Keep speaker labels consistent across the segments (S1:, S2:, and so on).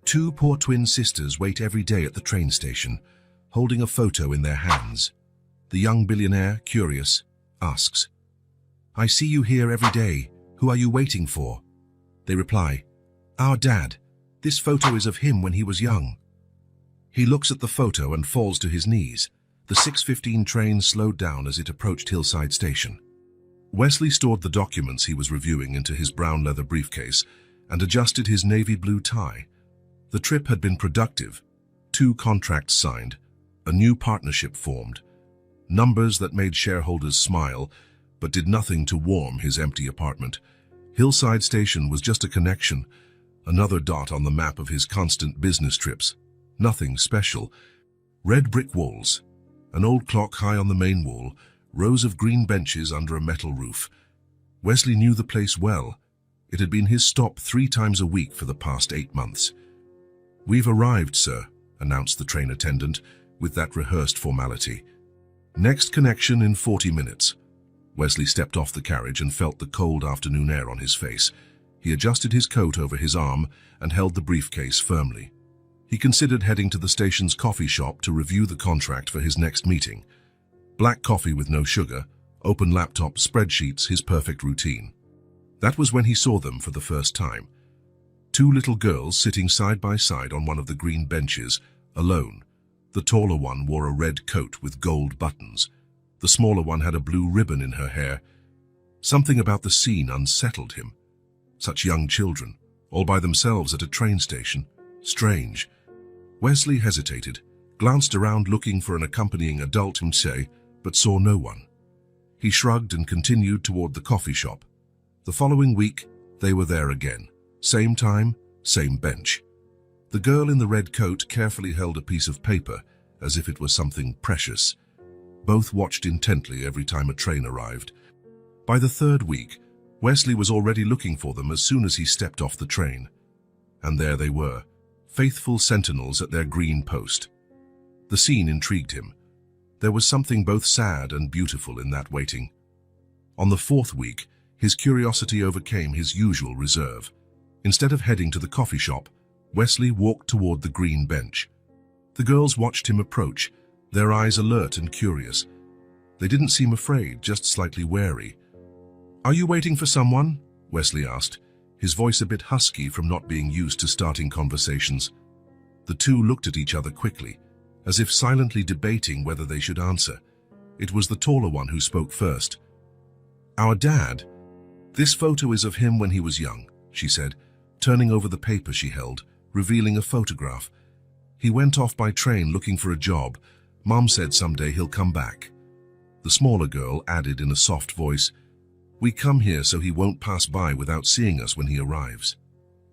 S1: Two poor twin sisters wait every day at the train station, holding a photo in their hands. The young billionaire, curious, asks, "I see you here every day. Who are you waiting for?" They reply, "Our dad. This photo is of him when he was young." He looks at the photo and falls to his knees. The 6:15 train slowed down as it approached Hillside Station. Wesley stored the documents he was reviewing into his brown leather briefcase and adjusted his navy blue tie. The trip had been productive. 2 contracts signed, a new partnership formed, numbers that made shareholders smile, but did nothing to warm his empty apartment. Hillside Station was just a connection, another dot on the map of his constant business trips. Nothing special. Red brick walls, an old clock high on the main wall, rows of green benches under a metal roof. Wesley knew the place well. It had been his stop 3 times a week for the past 8 months. "We've arrived, sir," announced the train attendant with that rehearsed formality. "Next connection in 40 minutes. Wesley stepped off the carriage and felt the cold afternoon air on his face. He adjusted his coat over his arm and held the briefcase firmly. He considered heading to the station's coffee shop to review the contract for his next meeting. Black coffee with no sugar, open laptop, spreadsheets, his perfect routine. That was when he saw them for the first time. 2 little girls sitting side by side on one of the green benches, alone. The taller one wore a red coat with gold buttons. The smaller one had a blue ribbon in her hair. Something about the scene unsettled him. Such young children, all by themselves at a train station. Strange. Wesley hesitated, glanced around looking for an accompanying adult to say, but saw no one. He shrugged and continued toward the coffee shop. The following week, they were there again. Same time, same bench. The girl in the red coat carefully held a piece of paper, as if it was something precious. Both watched intently every time a train arrived. By the 3rd week, Wesley was already looking for them as soon as he stepped off the train. And there they were, faithful sentinels at their green post. The scene intrigued him. There was something both sad and beautiful in that waiting. On the 4th week, his curiosity overcame his usual reserve. Instead of heading to the coffee shop, Wesley walked toward the green bench. The girls watched him approach, their eyes alert and curious. They didn't seem afraid, just slightly wary. "Are you waiting for someone?" Wesley asked, his voice a bit husky from not being used to starting conversations. The 2 looked at each other quickly, as if silently debating whether they should answer. It was the taller one who spoke first. "Our dad. This photo is of him when he was young," she said, turning over the paper she held, revealing a photograph. "He went off by train looking for a job. Mom said someday he'll come back." The smaller girl added in a soft voice, "We come here so he won't pass by without seeing us when he arrives."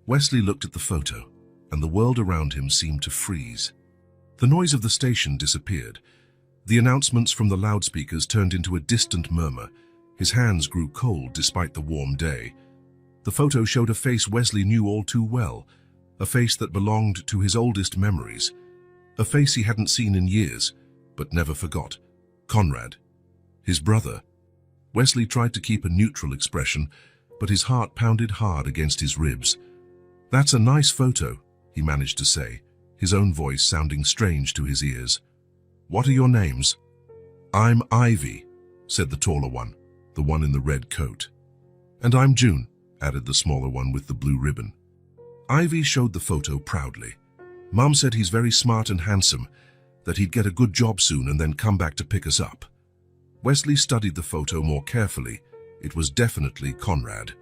S1: Wesley looked at the photo, and the world around him seemed to freeze. The noise of the station disappeared. The announcements from the loudspeakers turned into a distant murmur. His hands grew cold despite the warm day. The photo showed a face Wesley knew all too well, a face that belonged to his oldest memories, a face he hadn't seen in years, but never forgot. Conrad, his brother. Wesley tried to keep a neutral expression, but his heart pounded hard against his ribs. "That's a nice photo," he managed to say, his own voice sounding strange to his ears. "What are your names?" "I'm Ivy," said the taller one, the one in the red coat. "And I'm June," added the smaller one with the blue ribbon. Ivy showed the photo proudly. "Mom said he's very smart and handsome, that he'd get a good job soon and then come back to pick us up." Wesley studied the photo more carefully. It was definitely Conrad.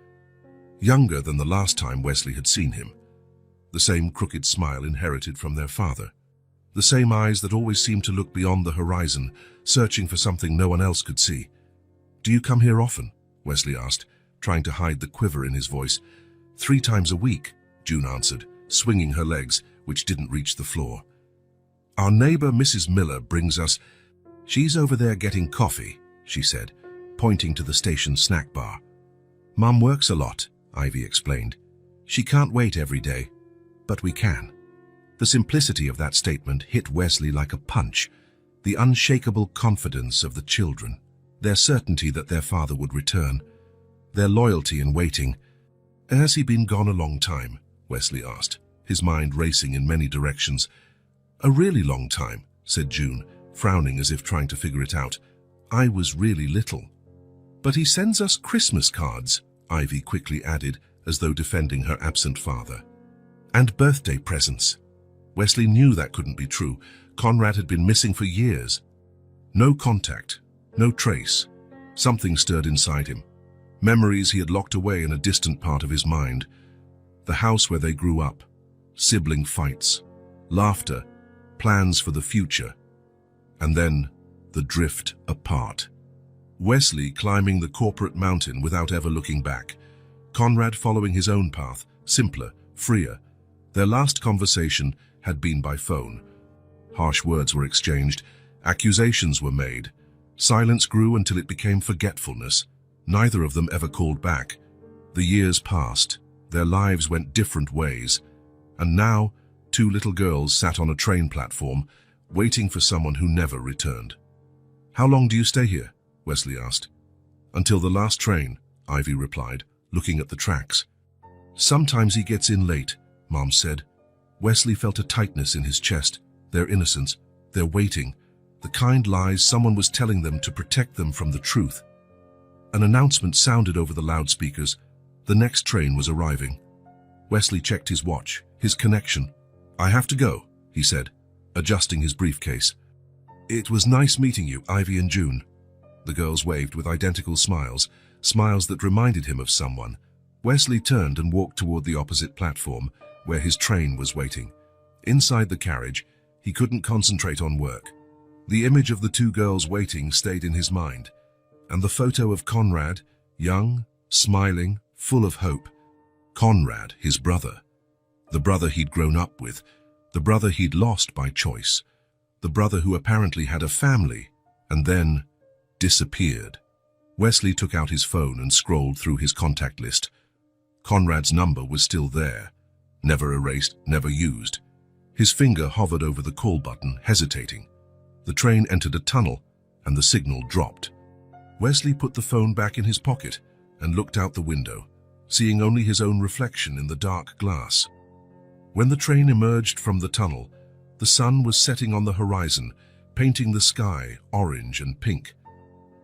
S1: Younger than the last time Wesley had seen him. The same crooked smile inherited from their father. The same eyes that always seemed to look beyond the horizon, searching for something no one else could see. "Do you come here often?" Wesley asked, trying to hide the quiver in his voice. 3 times a week, June answered, swinging her legs, which didn't reach the floor. "Our neighbor, Mrs. Miller, brings us... She's over there getting coffee," she said, pointing to the station snack bar. "Mom works a lot," Ivy explained. "She can't wait every day, but we can." The simplicity of that statement hit Wesley like a punch. The unshakable confidence of the children, their certainty that their father would return, their loyalty in waiting. "Has he been gone a long time?" Wesley asked, his mind racing in many directions. "A really long time," said June, frowning as if trying to figure it out. "I was really little." "But he sends us Christmas cards," Ivy quickly added, as though defending her absent father. "And birthday presents." Wesley knew that couldn't be true. Conrad had been missing for years. No contact, no trace. Something stirred inside him. Memories he had locked away in a distant part of his mind. The house where they grew up, sibling fights, laughter, plans for the future. And then, the drift apart. Wesley climbing the corporate mountain without ever looking back. Conrad following his own path, simpler, freer. Their last conversation had been by phone. Harsh words were exchanged, accusations were made. Silence grew until it became forgetfulness. Neither of them ever called back. The years passed, their lives went different ways, and now 2 little girls sat on a train platform, waiting for someone who never returned. "How long do you stay here?" Wesley asked. "Until the last train," Ivy replied, looking at the tracks. "Sometimes he gets in late," Mom said. Wesley felt a tightness in his chest, their innocence, their waiting, the kind lies someone was telling them to protect them from the truth. An announcement sounded over the loudspeakers. The next train was arriving. Wesley checked his watch, his connection. "I have to go," he said, adjusting his briefcase. "It was nice meeting you, Ivy and June." The girls waved with identical smiles, smiles that reminded him of someone. Wesley turned and walked toward the opposite platform, where his train was waiting. Inside the carriage, he couldn't concentrate on work. The image of the 2 girls waiting stayed in his mind, and the photo of Conrad, young, smiling, full of hope. Conrad, his brother. The brother he'd grown up with, the brother he'd lost by choice, the brother who apparently had a family, and then disappeared. Wesley took out his phone and scrolled through his contact list. Conrad's number was still there, never erased, never used. His finger hovered over the call button, hesitating. The train entered a tunnel, and the signal dropped. Wesley put the phone back in his pocket and looked out the window, seeing only his own reflection in the dark glass. When the train emerged from the tunnel, the sun was setting on the horizon, painting the sky orange and pink.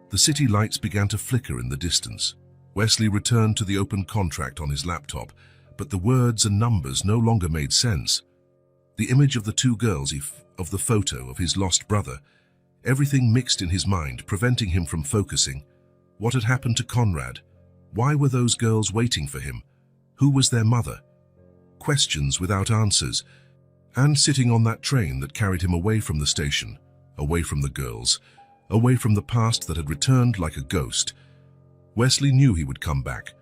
S1: The city lights began to flicker in the distance. Wesley returned to the open contract on his laptop, but the words and numbers no longer made sense. The image of the 2 girls, of the photo of his lost brother, everything mixed in his mind, preventing him from focusing. What had happened to Conrad? Why were those girls waiting for him? Who was their mother? Questions without answers. And sitting on that train that carried him away from the station, away from the girls, away from the past that had returned like a ghost. Wesley knew he would come back,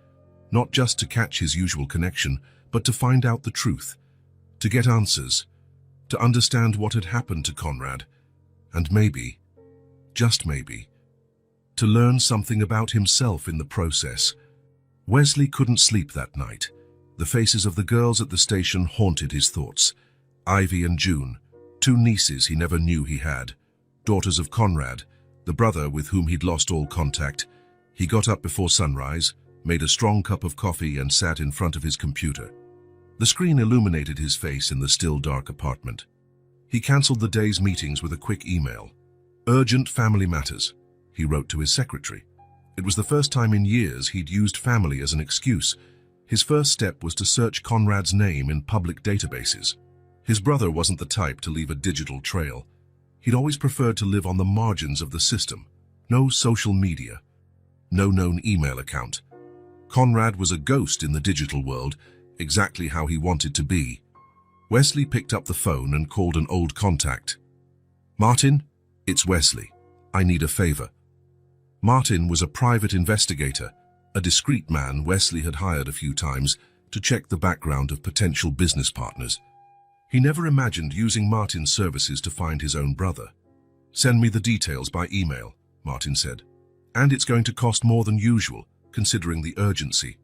S1: not just to catch his usual connection, but to find out the truth, to get answers, to understand what had happened to Conrad, and maybe, just maybe, to learn something about himself in the process. Wesley couldn't sleep that night. The faces of the girls at the station haunted his thoughts. Ivy and June, 2 nieces he never knew he had, daughters of Conrad, the brother with whom he'd lost all contact. He got up before sunrise, made a strong cup of coffee and sat in front of his computer. The screen illuminated his face in the still dark apartment. He cancelled the day's meetings with a quick email. "Urgent family matters," he wrote to his secretary. It was the first time in years he'd used family as an excuse. His first step was to search Conrad's name in public databases. His brother wasn't the type to leave a digital trail. He'd always preferred to live on the margins of the system. No social media, no known email account. Conrad was a ghost in the digital world, exactly how he wanted to be. Wesley picked up the phone and called an old contact. "Martin, it's Wesley. I need a favor." Martin was a private investigator, a discreet man Wesley had hired a few times to check the background of potential business partners. He never imagined using Martin's services to find his own brother. "Send me the details by email," Martin said. "And it's going to cost more than usual, considering the urgency."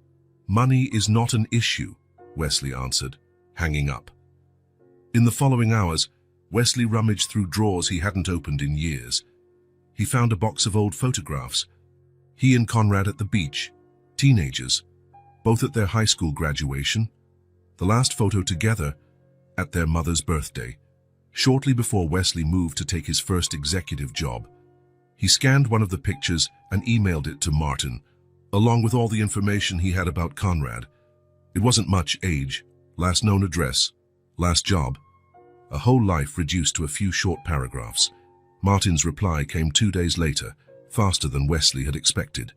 S1: "Money is not an issue," Wesley answered, hanging up. In the following hours, Wesley rummaged through drawers he hadn't opened in years. He found a box of old photographs. He and Conrad at the beach, teenagers, both at their high school graduation. The last photo together, at their mother's birthday, shortly before Wesley moved to take his first executive job. He scanned one of the pictures and emailed it to Martin, along with all the information he had about Conrad. It wasn't much: age, last known address, last job. A whole life reduced to a few short paragraphs. Martin's reply came 2 days later, faster than Wesley had expected.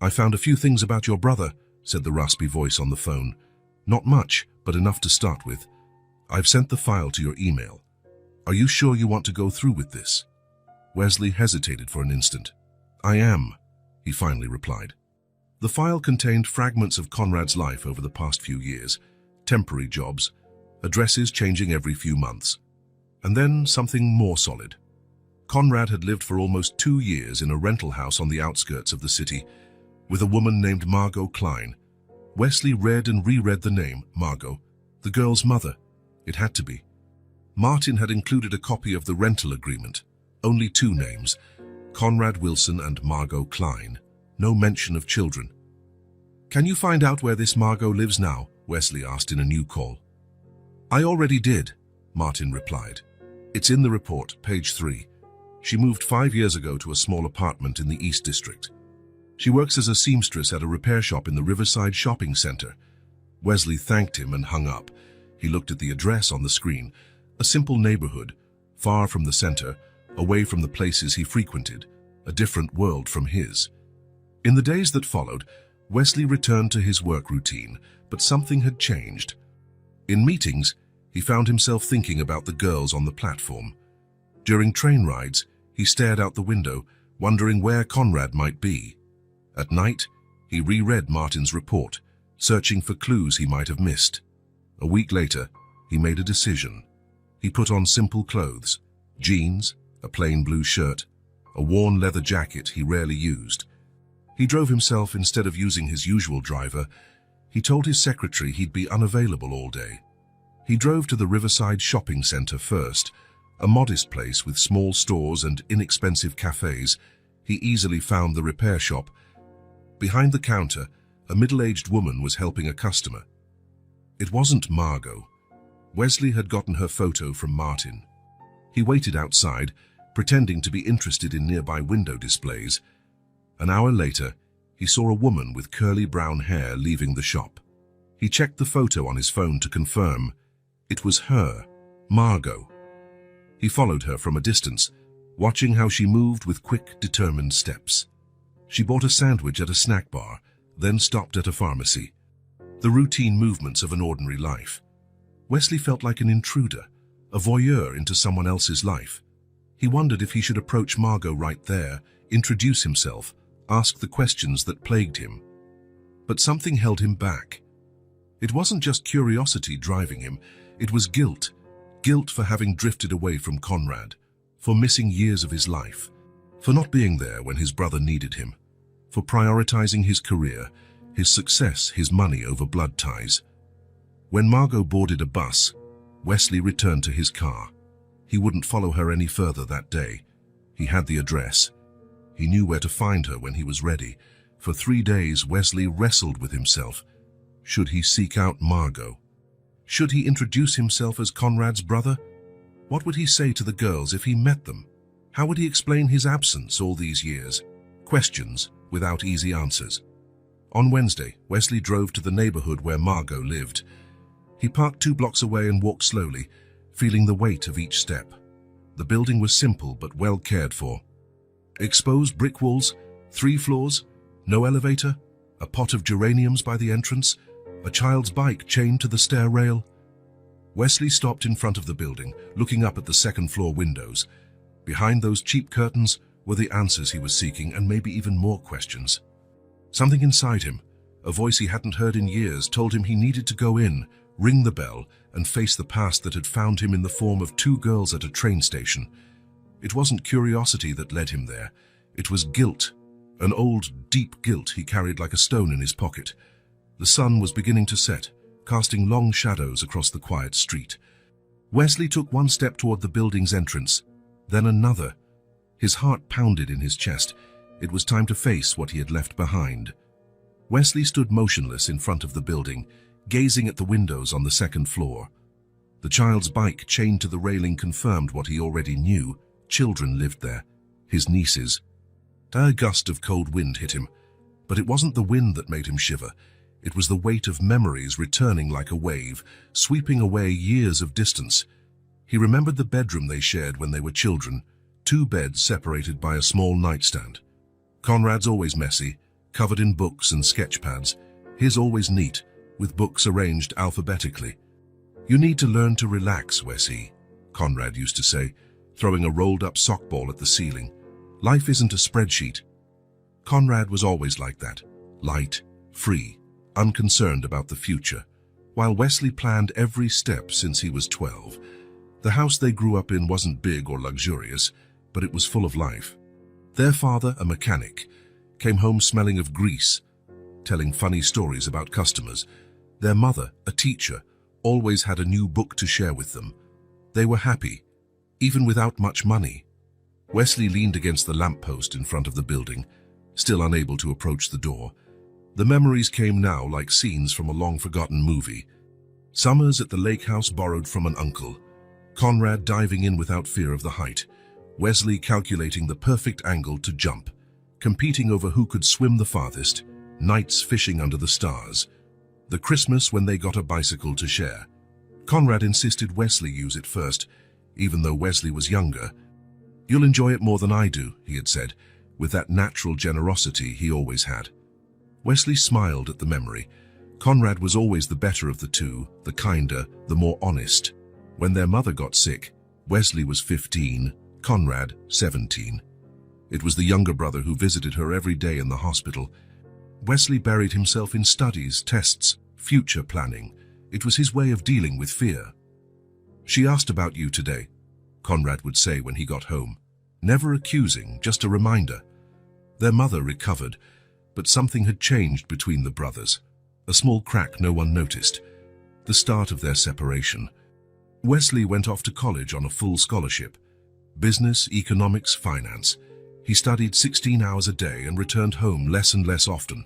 S1: "I found a few things about your brother," said the raspy voice on the phone. "Not much, but enough to start with. I've sent the file to your email. Are you sure you want to go through with this?" Wesley hesitated for an instant. "I am," he finally replied. The file contained fragments of Conrad's life over the past few years, temporary jobs, addresses changing every few months, and then something more solid. Conrad had lived for almost 2 years in a rental house on the outskirts of the city with a woman named Margot Klein. Wesley read and reread the name, Margot, the girl's mother. It had to be. Martin had included a copy of the rental agreement. Only 2 names, Conrad Wilson and Margot Klein. No mention of children. "Can you find out where this Margot lives now?" Wesley asked in a new call. "I already did," Martin replied. "It's in the report, page 3. She moved 5 years ago to a small apartment in the East District. She works as a seamstress at a repair shop in the Riverside Shopping Center." Wesley thanked him and hung up. He looked at the address on the screen. A simple neighborhood, far from the center, away from the places he frequented, a different world from his. In the days that followed, Wesley returned to his work routine, but something had changed. In meetings, he found himself thinking about the girls on the platform. During train rides, he stared out the window, wondering where Conrad might be. At night, he reread Martin's report, searching for clues he might have missed. A week later, he made a decision. He put on simple clothes, jeans, a plain blue shirt, a worn leather jacket he rarely used. He drove himself instead of using his usual driver. He told his secretary he'd be unavailable all day. He drove to the Riverside Shopping Center first, a modest place with small stores and inexpensive cafes. He easily found the repair shop. Behind the counter, a middle-aged woman was helping a customer. It wasn't Margot. Wesley had gotten her photo from Martin. He waited outside, pretending to be interested in nearby window displays. An hour later, he saw a woman with curly brown hair leaving the shop. He checked the photo on his phone to confirm. It was her, Margot. He followed her from a distance, watching how she moved with quick, determined steps. She bought a sandwich at a snack bar, then stopped at a pharmacy. The routine movements of an ordinary life. Wesley felt like an intruder, a voyeur into someone else's life. He wondered if he should approach Margot right there, introduce himself, ask the questions that plagued him. But something held him back. It wasn't just curiosity driving him, it was guilt. Guilt for having drifted away from Conrad, for missing years of his life, for not being there when his brother needed him, for prioritizing his career, his success, his money over blood ties. When Margot boarded a bus, Wesley returned to his car. He wouldn't follow her any further that day. He had the address. He knew where to find her when he was ready. For 3 days, Wesley wrestled with himself. Should he seek out Margot? Should he introduce himself as Conrad's brother? What would he say to the girls if he met them? How would he explain his absence all these years? Questions without easy answers. On Wednesday, Wesley drove to the neighborhood where Margot lived. He parked 2 blocks away and walked slowly, feeling the weight of each step. The building was simple but well cared for. Exposed brick walls, 3 floors, no elevator, a pot of geraniums by the entrance, a child's bike chained to the stair rail. Wesley stopped in front of the building, looking up at the 2nd floor windows. Behind those cheap curtains were the answers he was seeking, and maybe even more questions. Something inside him, a voice he hadn't heard in years, told him he needed to go in, ring the bell, and face the past that had found him in the form of 2 girls at a train station. It wasn't curiosity that led him there. It was guilt, an old, deep guilt he carried like a stone in his pocket. The sun was beginning to set, casting long shadows across the quiet street. Wesley took 1 step toward the building's entrance, then another. His heart pounded in his chest. It was time to face what he had left behind. Wesley stood motionless in front of the building, gazing at the windows on the 2nd floor. The child's bike chained to the railing confirmed what he already knew. Children lived there, his nieces. A gust of cold wind hit him, but it wasn't the wind that made him shiver. It was the weight of memories returning like a wave, sweeping away years of distance. He remembered the bedroom they shared when they were children, 2 beds separated by a small nightstand. Conrad's always messy, covered in books and sketch pads. His always neat, with books arranged alphabetically. "You need to learn to relax, Wessie," Conrad used to say, throwing a rolled-up sock ball at the ceiling. "Life isn't a spreadsheet." Conrad was always like that, light, free, unconcerned about the future, while Wesley planned every step since he was 12. The house they grew up in wasn't big or luxurious, but it was full of life. Their father, a mechanic, came home smelling of grease, telling funny stories about customers. Their mother, a teacher, always had a new book to share with them. They were happy, even without much money. Wesley leaned against the lamppost in front of the building, still unable to approach the door. The memories came now like scenes from a long-forgotten movie. Summers at the lake house borrowed from an uncle. Conrad diving in without fear of the height. Wesley calculating the perfect angle to jump. Competing over who could swim the farthest. Nights fishing under the stars. The Christmas when they got a bicycle to share. Conrad insisted Wesley use it first, even though Wesley was younger. "You'll enjoy it more than I do," he had said, with that natural generosity he always had. Wesley smiled at the memory. Conrad was always the better of the two, the kinder, the more honest. When their mother got sick, Wesley was 15, Conrad 17. It was the younger brother who visited her every day in the hospital. Wesley buried himself in studies, tests, future planning. It was his way of dealing with fear. "She asked about you today," Conrad would say when he got home. Never accusing, just a reminder. Their mother recovered, but something had changed between the brothers. A small crack no one noticed. The start of their separation. Wesley went off to college on a full scholarship. Business, economics, finance. He studied 16 hours a day and returned home less and less often.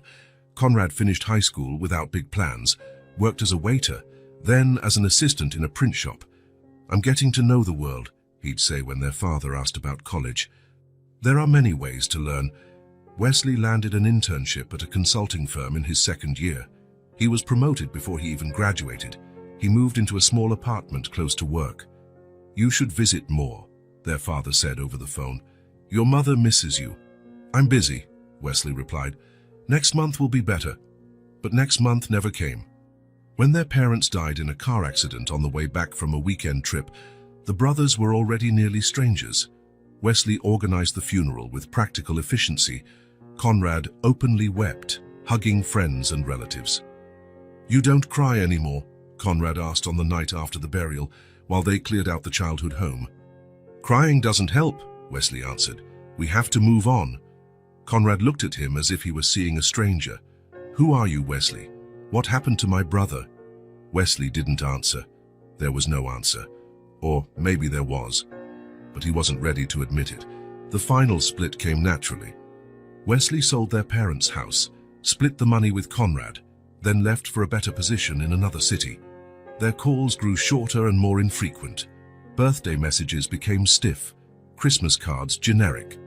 S1: Conrad finished high school without big plans, worked as a waiter, then as an assistant in a print shop. "I'm getting to know the world," he'd say when their father asked about college. There are many ways to learn. Wesley landed an internship at a consulting firm in his second year. He was promoted before he even graduated. He moved into a small apartment close to work. "You should visit more," their father said over the phone. "Your mother misses you." "I'm busy," Wesley replied. "Next month will be better." But next month never came. When their parents died in a car accident on the way back from a weekend trip, the brothers were already nearly strangers. Wesley organized the funeral with practical efficiency. Conrad openly wept, hugging friends and relatives. "You don't cry anymore?" Conrad asked on the night after the burial, while they cleared out the childhood home. "Crying doesn't help," Wesley answered. "We have to move on." Conrad looked at him as if he was seeing a stranger. "Who are you, Wesley? What happened to my brother?" Wesley didn't answer. There was no answer. Or maybe there was. But he wasn't ready to admit it. The final split came naturally. Wesley sold their parents' house, split the money with Conrad, then left for a better position in another city. Their calls grew shorter and more infrequent. Birthday messages became stiff, Christmas cards generic.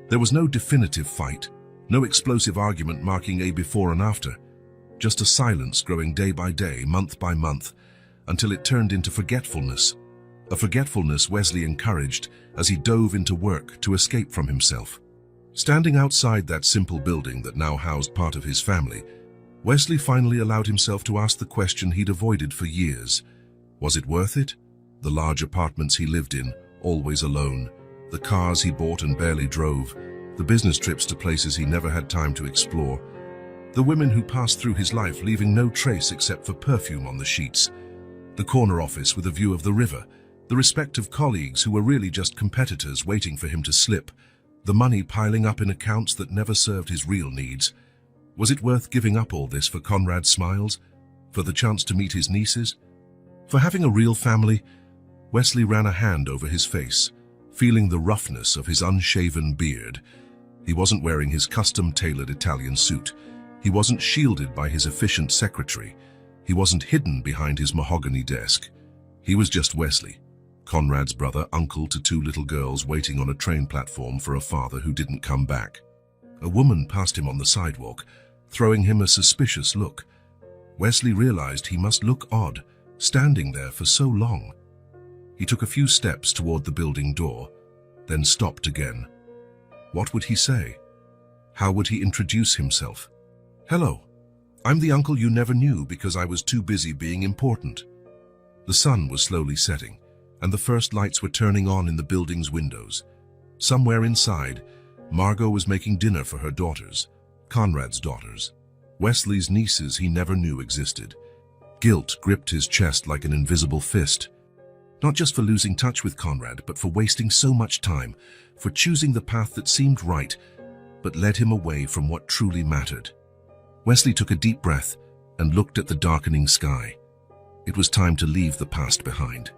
S1: There was no definitive fight, no explosive argument marking a before and after, just a silence growing day by day, month by month, until it turned into forgetfulness. A forgetfulness Wesley encouraged as he dove into work to escape from himself. Standing outside that simple building that now housed part of his family, Wesley finally allowed himself to ask the question he'd avoided for years. Was it worth it? The large apartments he lived in, always alone, the cars he bought and barely drove, the business trips to places he never had time to explore, the women who passed through his life leaving no trace except for perfume on the sheets, the corner office with a view of the river, the respect of colleagues who were really just competitors waiting for him to slip, the money piling up in accounts that never served his real needs. Was it worth giving up all this for Conrad's smiles? For the chance to meet his nieces? For having a real family? Wesley ran a hand over his face, feeling the roughness of his unshaven beard. He wasn't wearing his custom-tailored Italian suit. He wasn't shielded by his efficient secretary. He wasn't hidden behind his mahogany desk. He was just Wesley, Conrad's brother, uncle to two little girls waiting on a train platform for a father who didn't come back. A woman passed him on the sidewalk, throwing him a suspicious look. Wesley realized he must look odd, standing there for so long. He took a few steps toward the building door, then stopped again. What would he say? How would he introduce himself? "Hello, I'm the uncle you never knew because I was too busy being important." The sun was slowly setting, and the first lights were turning on in the building's windows. Somewhere inside, Margot was making dinner for her daughters, Conrad's daughters, Wesley's nieces he never knew existed. Guilt gripped his chest like an invisible fist. Not just for losing touch with Conrad, but for wasting so much time, for choosing the path that seemed right, but led him away from what truly mattered. Wesley took a deep breath and looked at the darkening sky. It was time to leave the past behind.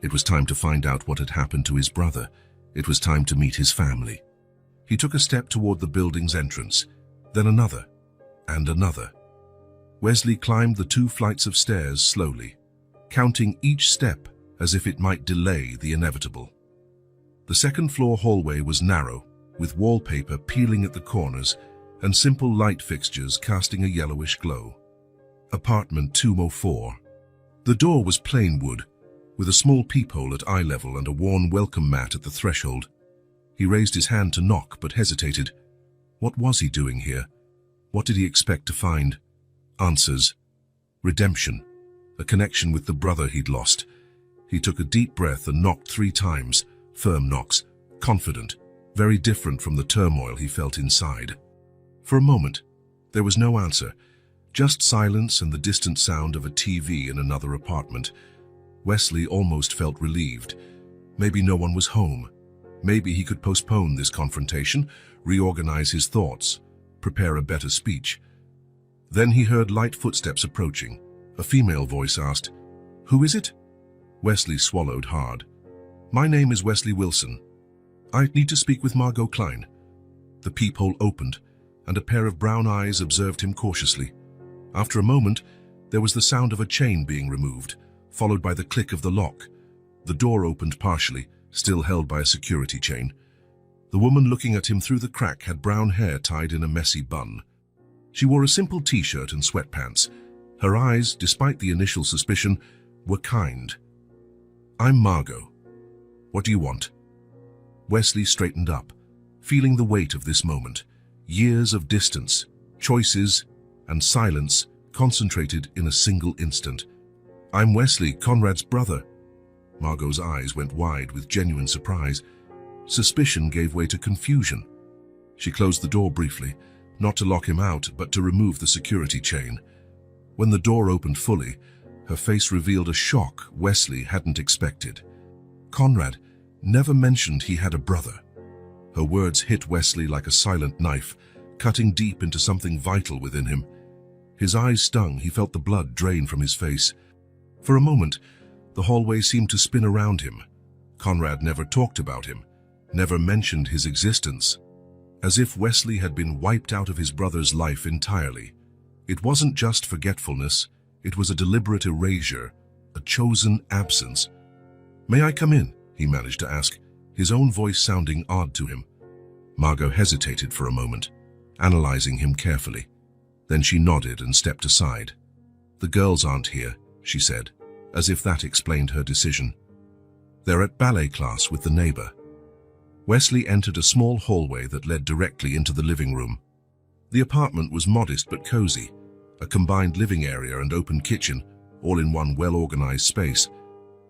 S1: It was time to find out what had happened to his brother. It was time to meet his family. He took a step toward the building's entrance, then another, and another. Wesley climbed the 2 flights of stairs slowly, counting each step as if it might delay the inevitable. The second-floor hallway was narrow, with wallpaper peeling at the corners and simple light fixtures casting a yellowish glow. Apartment 204. The door was plain wood, with a small peephole at eye level and a worn welcome mat at the threshold. He raised his hand to knock but hesitated. What was he doing here? What did he expect to find? Answers. Redemption. A connection with the brother he'd lost. He took a deep breath and knocked 3 times, firm knocks, confident, very different from the turmoil he felt inside. For a moment, there was no answer, just silence and the distant sound of a TV in another apartment. Wesley almost felt relieved. Maybe no one was home. Maybe he could postpone this confrontation, reorganize his thoughts, prepare a better speech. Then he heard light footsteps approaching. A female voice asked, "Who is it?" Wesley swallowed hard. "My name is Wesley Wilson. I need to speak with Margot Klein." The peephole opened, and a pair of brown eyes observed him cautiously. After a moment, there was the sound of a chain being removed, followed by the click of the lock. The door opened partially, still held by a security chain. The woman looking at him through the crack had brown hair tied in a messy bun. She wore a simple t-shirt and sweatpants. Her eyes, despite the initial suspicion, were kind. "I'm Margot. What do you want?" Wesley straightened up, feeling the weight of this moment. Years of distance, choices, and silence concentrated in a single instant. "I'm Wesley, Conrad's brother." Margot's eyes went wide with genuine surprise. Suspicion gave way to confusion. She closed the door briefly, not to lock him out, but to remove the security chain. When the door opened fully, her face revealed a shock Wesley hadn't expected. Conrad never mentioned he had a brother. Her words hit Wesley like a silent knife, cutting deep into something vital within him. His eyes stung, he felt the blood drain from his face. For a moment, the hallway seemed to spin around him. Conrad never talked about him, never mentioned his existence. As if Wesley had been wiped out of his brother's life entirely. It wasn't just forgetfulness, it was a deliberate erasure, a chosen absence. "May I come in?" he managed to ask, his own voice sounding odd to him. Margot hesitated for a moment, analyzing him carefully. Then she nodded and stepped aside. "The girls aren't here," she said, as if that explained her decision. "They're at ballet class with the neighbor." Wesley entered a small hallway that led directly into the living room. The apartment was modest but cozy, a combined living area and open kitchen, all in one well-organized space.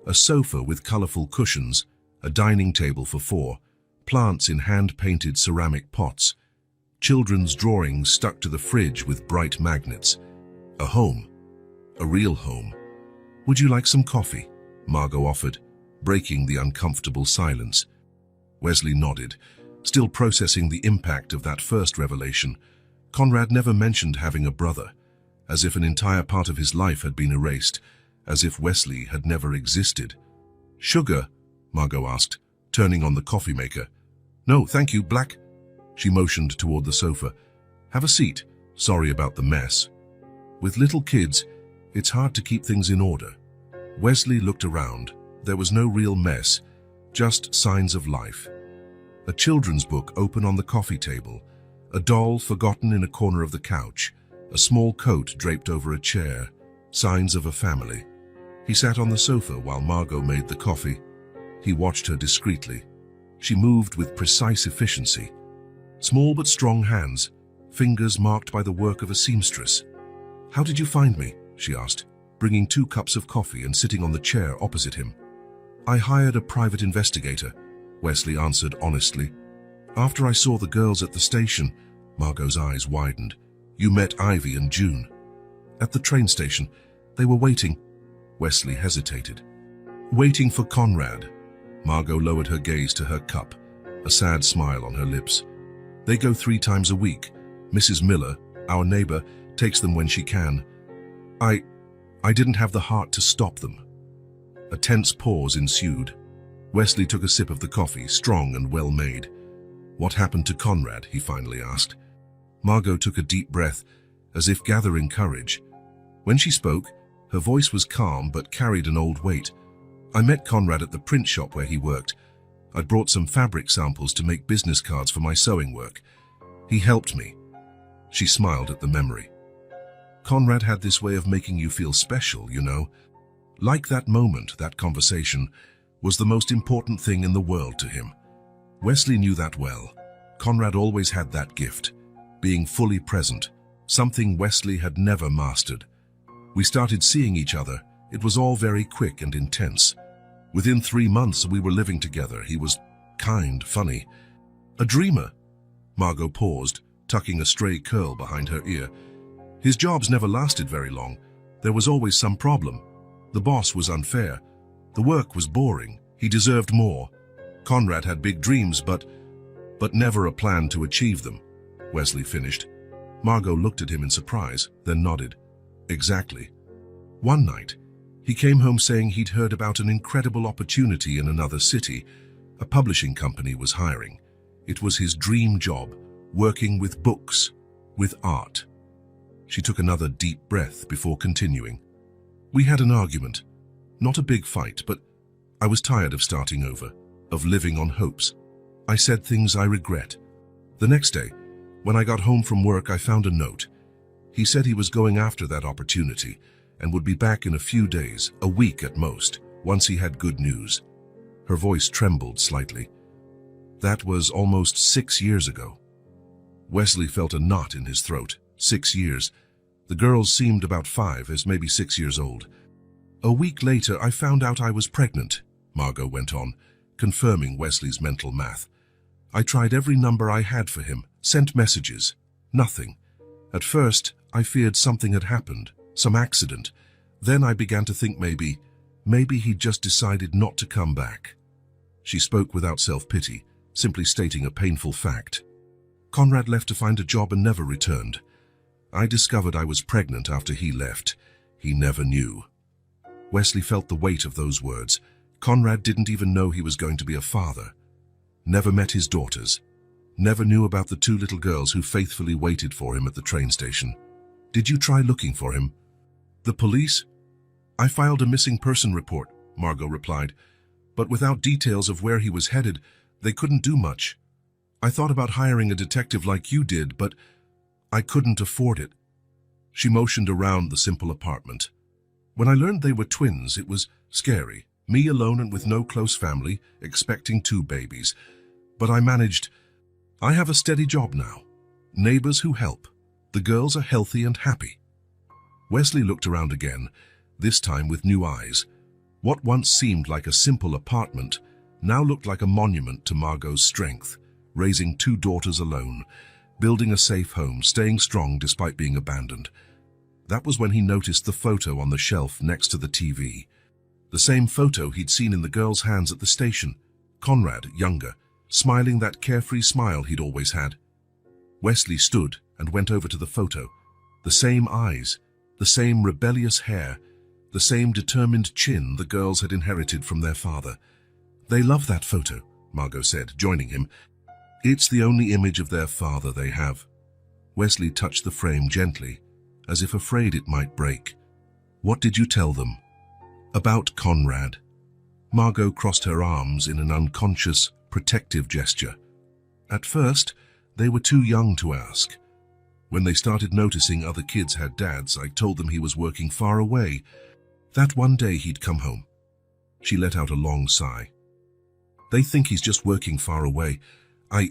S1: A sofa with colorful cushions, a dining table for 4, plants in hand-painted ceramic pots, children's drawings stuck to the fridge with bright magnets. A home. A real home. "Would you like some coffee?" Margot offered, breaking the uncomfortable silence. Wesley nodded, still processing the impact of that first revelation. Conrad never mentioned having a brother, as if an entire part of his life had been erased, as if Wesley had never existed. "Sugar?" Margot asked, turning on the coffee maker. "No, thank you, black." She motioned toward the sofa. "Have a seat. Sorry about the mess." With little kids, it's hard to keep things in order. Wesley looked around. There was no real mess, just signs of life. A children's book open on the coffee table, a doll forgotten in a corner of the couch, a small coat draped over a chair, signs of a family. He sat on the sofa while Margot made the coffee. He watched her discreetly. She moved with precise efficiency. Small but strong hands, fingers marked by the work of a seamstress. "How did you find me?" she asked, bringing 2 cups of coffee and sitting on the chair opposite him. "I hired a private investigator," Wesley answered honestly. "After I saw the girls at the station," Margot's eyes widened. "You met Ivy and June." "At the train station. They were waiting." Wesley hesitated. "Waiting for Conrad." Margot lowered her gaze to her cup, a sad smile on her lips. "They go 3 times a week. Mrs. Miller, our neighbor, takes them when she can. I didn't have the heart to stop them." A tense pause ensued. Wesley took a sip of the coffee, strong and well made. "What happened to Conrad?" he finally asked. Margot took a deep breath, as if gathering courage. When she spoke, her voice was calm but carried an old weight. "I met Conrad at the print shop where he worked. I'd brought some fabric samples to make business cards for my sewing work. He helped me." She smiled at the memory. "Conrad had this way of making you feel special, you know. Like that moment, that conversation, was the most important thing in the world to him." Wesley knew that well. Conrad always had that gift, being fully present, something Wesley had never mastered. We started seeing each other. It was all very quick and intense. Within 3 months, we were living together. He was kind, funny. A dreamer. Margot paused, tucking a stray curl behind her ear. "His jobs never lasted very long. There was always some problem. The boss was unfair. The work was boring. He deserved more. Conrad had big dreams, but never a plan to achieve them," Wesley finished. Margot looked at him in surprise, then nodded. "Exactly." One night, he came home saying he'd heard about an incredible opportunity in another city. A publishing company was hiring. It was his dream job, working with books, with art. She took another deep breath before continuing. "We had an argument. Not a big fight, but I was tired of starting over, of living on hopes. I said things I regret. The next day, when I got home from work, I found a note. He said he was going after that opportunity and would be back in a few days, a week at most, once he had good news." Her voice trembled slightly. "That was almost 6 years ago." Wesley felt a knot in his throat. 6 years. The girls seemed about 5, as maybe 6 years old. "A week later, I found out I was pregnant," Margot went on, confirming Wesley's mental math. "I tried every number I had for him, sent messages. Nothing. At first, I feared something had happened, some accident. Then I began to think maybe he'd just decided not to come back." She spoke without self-pity, simply stating a painful fact. "Conrad left to find a job and never returned. I discovered I was pregnant after he left. He never knew." Wesley felt the weight of those words. Conrad didn't even know he was going to be a father. Never met his daughters. Never knew about the 2 little girls who faithfully waited for him at the train station. "Did you try looking for him?" "The police?" "I filed a missing person report," Margot replied. "But without details of where he was headed, they couldn't do much. I thought about hiring a detective like you did, but I couldn't afford it." She motioned around the simple apartment. "When I learned they were twins, it was scary. Me alone and with no close family, expecting 2 babies. But I managed. I have a steady job now. Neighbors who help. The girls are healthy and happy." Wesley looked around again, this time with new eyes. What once seemed like a simple apartment now looked like a monument to Margot's strength, raising 2 daughters alone, building a safe home, staying strong despite being abandoned. That was when he noticed the photo on the shelf next to the TV. The same photo he'd seen in the girl's hands at the station. Conrad, younger, smiling that carefree smile he'd always had. Wesley stood and went over to the photo. The same eyes, the same rebellious hair, the same determined chin the girls had inherited from their father. "They love that photo," Margot said, joining him. "It's the only image of their father they have." Wesley touched the frame gently, as if afraid it might break. "What did you tell them?" About Conrad. Margot crossed her arms in an unconscious, protective gesture. At first, they were too young to ask. When they started noticing other kids had dads, I told them he was working far away, that one day he'd come home. She let out a long sigh. They think he's just working far away. I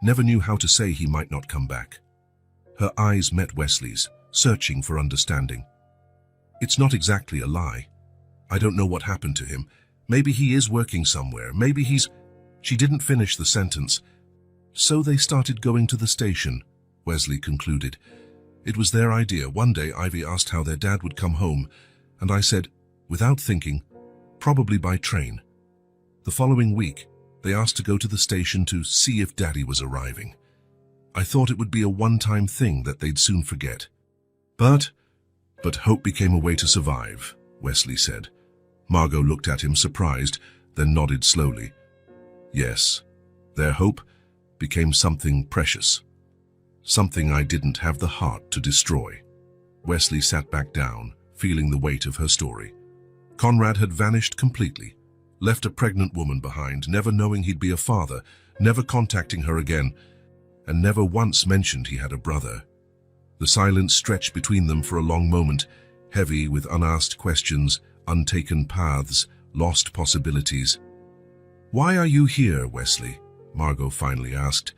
S1: never knew how to say he might not come back. Her eyes met Wesley's, searching for understanding. It's not exactly a lie. I don't know what happened to him. Maybe he is working somewhere. Maybe he's... She didn't finish the sentence. So they started going to the station, Wesley concluded. It was their idea. One day Ivy asked how their dad would come home, and I said, without thinking, probably by train. The following week, they asked to go to the station to see if Daddy was arriving. I thought it would be a one-time thing that they'd soon forget. But hope became a way to survive, Wesley said. Margot looked at him surprised, then nodded slowly. Yes, their hope became something precious. Something I didn't have the heart to destroy. Wesley sat back down, feeling the weight of her story. Conrad had vanished completely, left a pregnant woman behind, never knowing he'd be a father, never contacting her again, and never once mentioned he had a brother. The silence stretched between them for a long moment, heavy with unasked questions, untaken paths, lost possibilities. Why are you here, Wesley? Margot finally asked.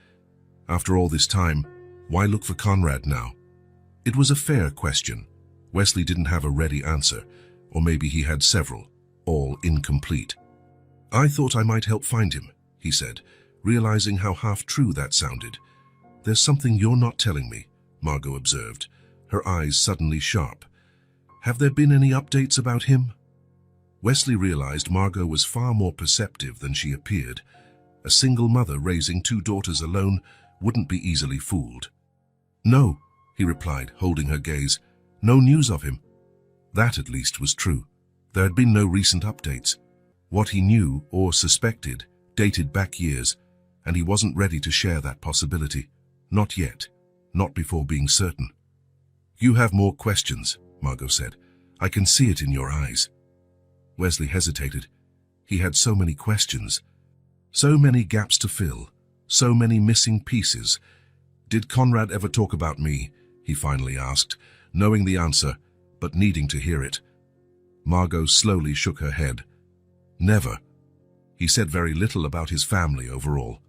S1: After all this time, why look for Conrad now? It was a fair question. Wesley didn't have a ready answer, or maybe he had several, all incomplete. I thought I might help find him, he said, realizing how half-true that sounded. There's something you're not telling me, Margot observed, her eyes suddenly sharp. Have there been any updates about him? Wesley realized Margot was far more perceptive than she appeared. A single mother raising two daughters alone wouldn't be easily fooled. No, he replied, holding her gaze. No news of him. That at least was true. There had been no recent updates. What he knew or suspected dated back years, and he wasn't ready to share that possibility. Not yet. Not before being certain. You have more questions, Margot said. I can see it in your eyes. Wesley hesitated. He had so many questions. So many gaps to fill. So many missing pieces. Did Conrad ever talk about me? He finally asked, knowing the answer, but needing to hear it. Margot slowly shook her head. Never. He said very little about his family overall.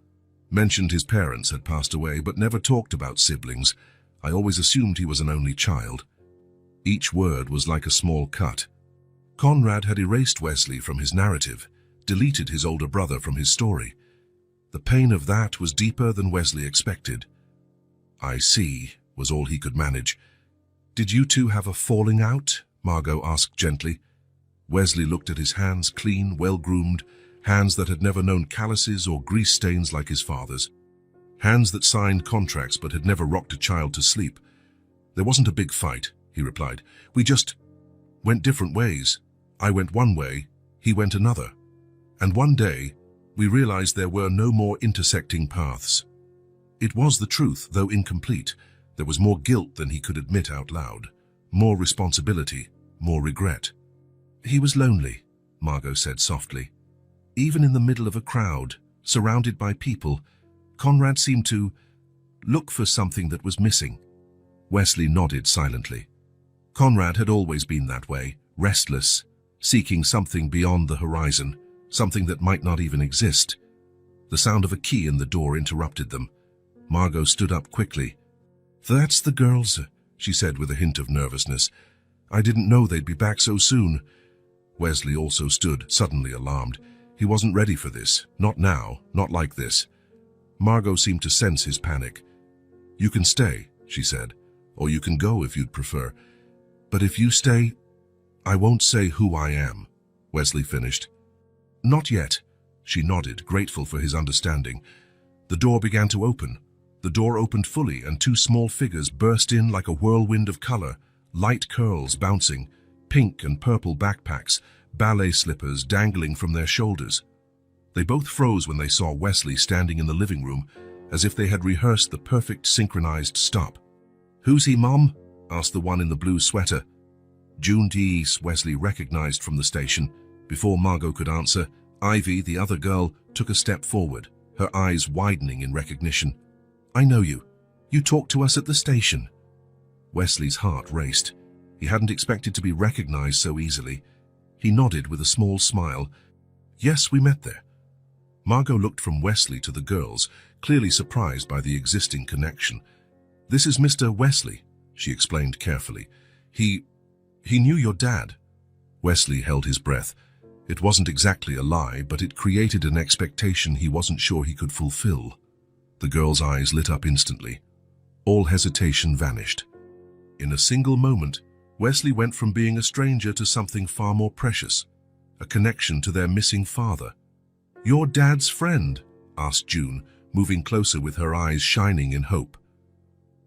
S1: Mentioned his parents had passed away, but never talked about siblings. I always assumed he was an only child. Each word was like a small cut. Conrad had erased Wesley from his narrative, deleted his older brother from his story. The pain of that was deeper than Wesley expected. I see, was all he could manage. Did you two have a falling out? Margot asked gently. Wesley looked at his hands, clean, well-groomed, hands that had never known calluses or grease stains like his father's. Hands that signed contracts but had never rocked a child to sleep. There wasn't a big fight, he replied. We just went different ways. I went one way, he went another. And one day, we realized there were no more intersecting paths. It was the truth, though incomplete. There was more guilt than he could admit out loud. More responsibility, more regret. He was lonely, Margot said softly. Even in the middle of a crowd, surrounded by people, Conrad seemed to look for something that was missing. Wesley nodded silently. Conrad had always been that way, restless, seeking something beyond the horizon, something that might not even exist. The sound of a key in the door interrupted them. Margot stood up quickly. That's the girls, she said with a hint of nervousness. I didn't know they'd be back so soon. Wesley also stood, suddenly alarmed. He wasn't ready for this. Not now, not like this. Margot seemed to sense his panic. You can stay, she said, or you can go if you'd prefer. But if you stay, I won't say who I am, Wesley finished. Not yet, she nodded, grateful for his understanding. The door began to open. The door opened fully and two small figures burst in like a whirlwind of color, light curls bouncing, pink and purple backpacks, ballet slippers dangling from their shoulders. They both froze when they saw Wesley standing in the living room, as if they had rehearsed the perfect synchronized stop. Who's he, Mom? Asked the one in the blue sweater. June Dees, Wesley recognized from the station. Before Margot could answer, Ivy, the other girl, took a step forward, her eyes widening in recognition. I know you. You talked to us at the station. Wesley's heart raced. He hadn't expected to be recognized so easily. He nodded with a small smile. Yes, we met there. Margot looked from Wesley to the girls, clearly surprised by the existing connection. This is Mr. Wesley, she explained carefully. He knew your dad. Wesley held his breath. It wasn't exactly a lie, but it created an expectation he wasn't sure he could fulfill. The girl's eyes lit up instantly. All hesitation vanished. In a single moment, Wesley went from being a stranger to something far more precious, a connection to their missing father. Your dad's friend? Asked June, moving closer with her eyes shining in hope.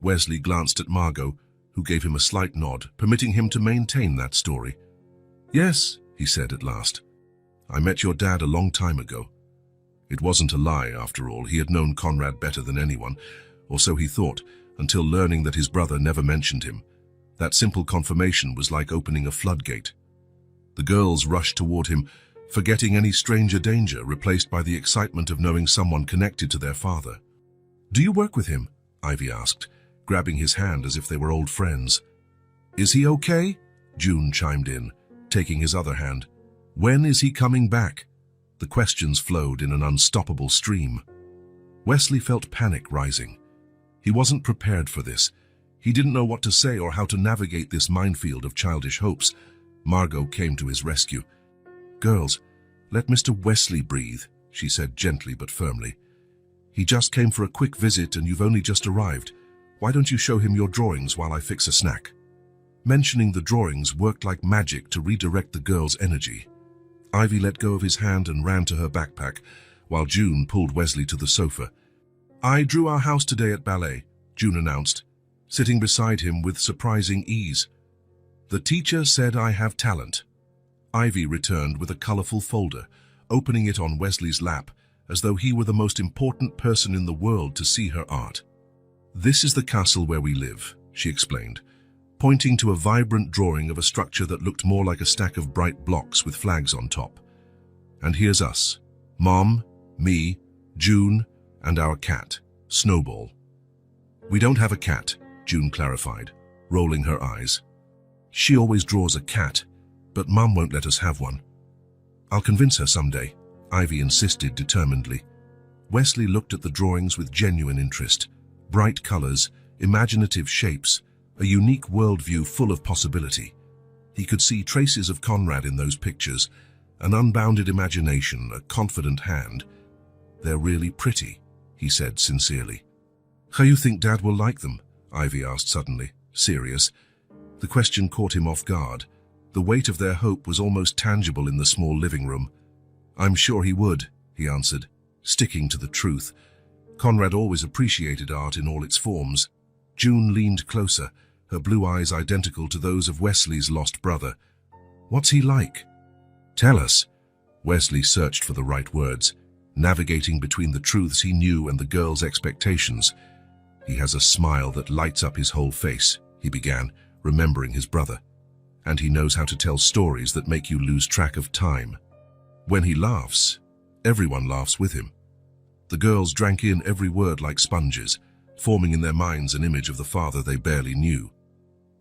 S1: Wesley glanced at Margot, who gave him a slight nod, permitting him to maintain that story. Yes, he said at last. I met your dad a long time ago. It wasn't a lie, after all. He had known Conrad better than anyone, or so he thought, until learning that his brother never mentioned him. That simple confirmation was like opening a floodgate. The girls rushed toward him, forgetting any stranger danger, replaced by the excitement of knowing someone connected to their father. Do you work with him? Ivy asked, grabbing his hand as if they were old friends. Is he okay? June chimed in, taking his other hand. When is he coming back? The questions flowed in an unstoppable stream. Wesley felt panic rising. He wasn't prepared for this. He didn't know what to say or how to navigate this minefield of childish hopes. Margot came to his rescue. Girls, let Mr. Wesley breathe, she said gently but firmly. He just came for a quick visit and you've only just arrived. Why don't you show him your drawings while I fix a snack? Mentioning the drawings worked like magic to redirect the girl's energy. Ivy let go of his hand and ran to her backpack, while June pulled Wesley to the sofa. I drew our house today at ballet, June announced, sitting beside him with surprising ease. The teacher said I have talent. Ivy returned with a colorful folder, opening it on Wesley's lap, as though he were the most important person in the world to see her art. This is the castle where we live, she explained, pointing to a vibrant drawing of a structure that looked more like a stack of bright blocks with flags on top. And here's us, Mom, me, June, and our cat, Snowball. We don't have a cat, June clarified, rolling her eyes. She always draws a cat, but Mum won't let us have one. I'll convince her someday, Ivy insisted determinedly. Wesley looked at the drawings with genuine interest. Bright colors, imaginative shapes, a unique worldview full of possibility. He could see traces of Conrad in those pictures, an unbounded imagination, a confident hand. They're really pretty, he said sincerely. How you think Dad will like them? Ivy asked suddenly, serious. The question caught him off guard. The weight of their hope was almost tangible in the small living room. I'm sure he would, he answered, sticking to the truth. Conrad always appreciated art in all its forms. June leaned closer, her blue eyes identical to those of Wesley's lost brother. What's he like? Tell us. Wesley searched for the right words, navigating between the truths he knew and the girl's expectations. He has a smile that lights up his whole face, he began, remembering his brother. And he knows how to tell stories that make you lose track of time. When he laughs, everyone laughs with him. The girls drank in every word like sponges, forming in their minds an image of the father they barely knew.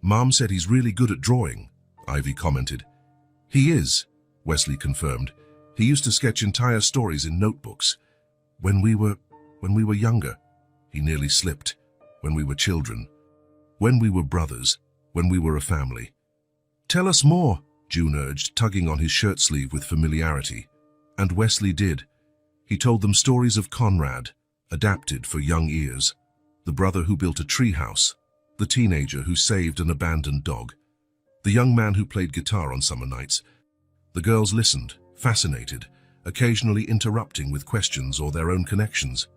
S1: Mom said he's really good at drawing, Ivy commented. He is, Wesley confirmed. He used to sketch entire stories in notebooks. When we were younger, he nearly slipped. When we were children. When we were brothers. When we were a family. Tell us more, June urged, tugging on his shirt sleeve with familiarity. And Wesley did. He told them stories of Conrad, adapted for young ears. The brother who built a treehouse, the teenager who saved an abandoned dog, the young man who played guitar on summer nights. The girls listened, fascinated, occasionally interrupting with questions or their own connections.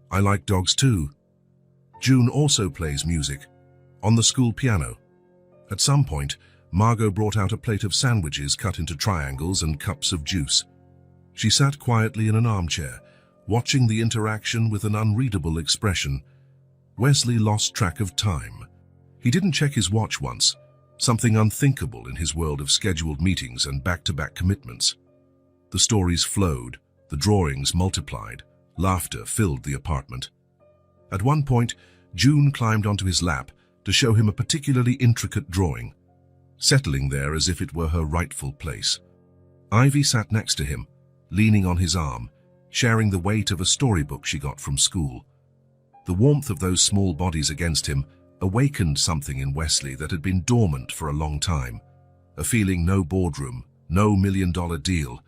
S1: I like dogs too. June also plays music, on the school piano. At some point, Margot brought out a plate of sandwiches cut into triangles and cups of juice. She sat quietly in an armchair, watching the interaction with an unreadable expression. Wesley lost track of time. He didn't check his watch once, something unthinkable in his world of scheduled meetings and back-to-back commitments. The stories flowed, the drawings multiplied, laughter filled the apartment. At one point, June climbed onto his lap to show him a particularly intricate drawing, settling there as if it were her rightful place. Ivy sat next to him, leaning on his arm, sharing the weight of a storybook she got from school. The warmth of those small bodies against him awakened something in Wesley that had been dormant for a long time, a feeling no boardroom, no million-dollar deal,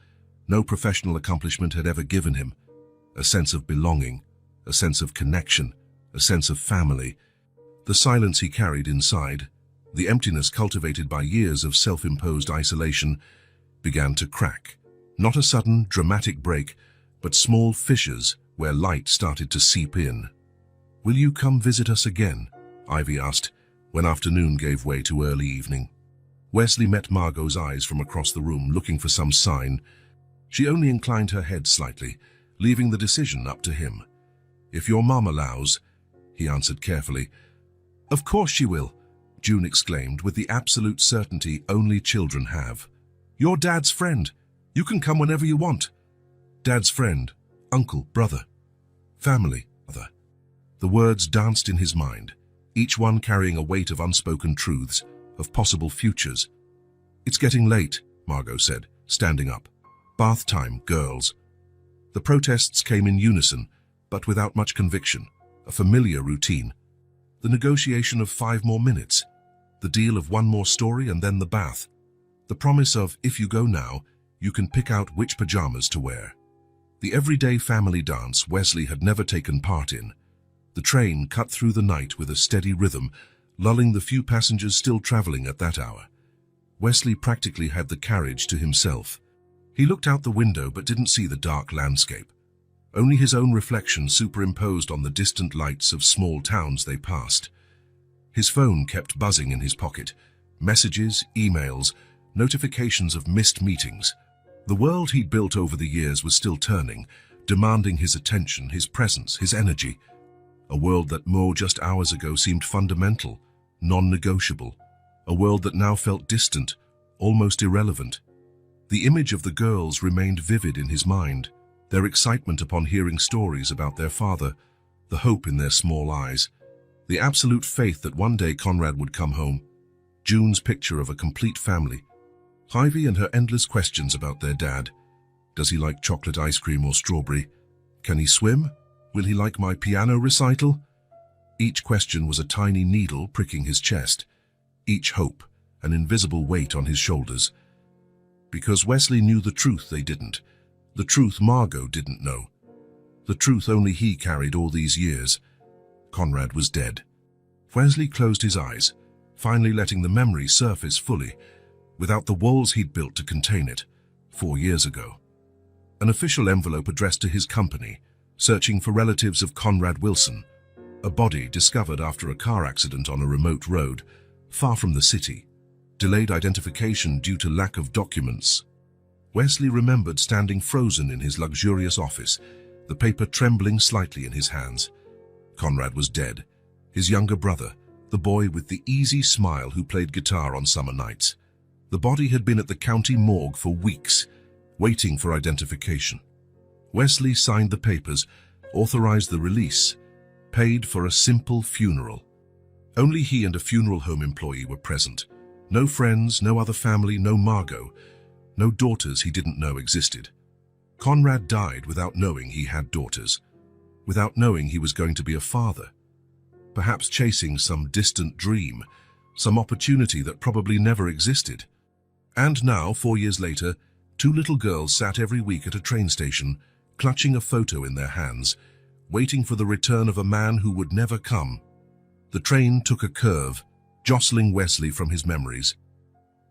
S1: no professional accomplishment had ever given him, a sense of belonging, a sense of connection, a sense of family. The silence he carried inside, the emptiness cultivated by years of self-imposed isolation, began to crack. Not a sudden, dramatic break, but small fissures where light started to seep in. "Will you come visit us again?" Ivy asked, when afternoon gave way to early evening. Wesley met Margot's eyes from across the room, looking for some sign. She only inclined her head slightly, leaving the decision up to him. "If your mom allows," he answered carefully. "Of course she will," June exclaimed with the absolute certainty only children have. "You're Dad's friend. You can come whenever you want." Dad's friend, uncle, brother, family, mother. The words danced in his mind, each one carrying a weight of unspoken truths, of possible futures. "It's getting late," Margot said, standing up. "Bath time, girls." The protests came in unison, but without much conviction, a familiar routine. The negotiation of 5 more minutes, the deal of 1 more story and then the bath. The promise of, if you go now, you can pick out which pajamas to wear. The everyday family dance Wesley had never taken part in. The train cut through the night with a steady rhythm, lulling the few passengers still traveling at that hour. Wesley practically had the carriage to himself. He looked out the window but didn't see the dark landscape. Only his own reflection superimposed on the distant lights of small towns they passed. His phone kept buzzing in his pocket. Messages, emails, notifications of missed meetings. The world he'd built over the years was still turning, demanding his attention, his presence, his energy. A world that more just hours ago seemed fundamental, non-negotiable. A world that now felt distant, almost irrelevant. The image of the girls remained vivid in his mind, their excitement upon hearing stories about their father, the hope in their small eyes, the absolute faith that one day Conrad would come home, June's picture of a complete family, Ivy and her endless questions about their dad. Does he like chocolate ice cream or strawberry? Can he swim? Will he like my piano recital? Each question was a tiny needle pricking his chest, each hope an invisible weight on his shoulders. Because Wesley knew the truth they didn't, the truth Margot didn't know, the truth only he carried all these years. Conrad was dead. Wesley closed his eyes, finally letting the memory surface fully, without the walls he'd built to contain it, 4 years ago. An official envelope addressed to his company, searching for relatives of Conrad Wilson, a body discovered after a car accident on a remote road, far from the city, delayed identification due to lack of documents. Wesley remembered standing frozen in his luxurious office, the paper trembling slightly in his hands. Conrad was dead, his younger brother, the boy with the easy smile who played guitar on summer nights. The body had been at the county morgue for weeks, waiting for identification. Wesley signed the papers, authorized the release, paid for a simple funeral. Only he and a funeral home employee were present. No friends, no other family, no Margot, no daughters he didn't know existed. Conrad died without knowing he had daughters, without knowing he was going to be a father, perhaps chasing some distant dream, some opportunity that probably never existed. And now, 4 years later, 2 little girls sat every week at a train station, clutching a photo in their hands, waiting for the return of a man who would never come. The train took a curve, jostling Wesley from his memories.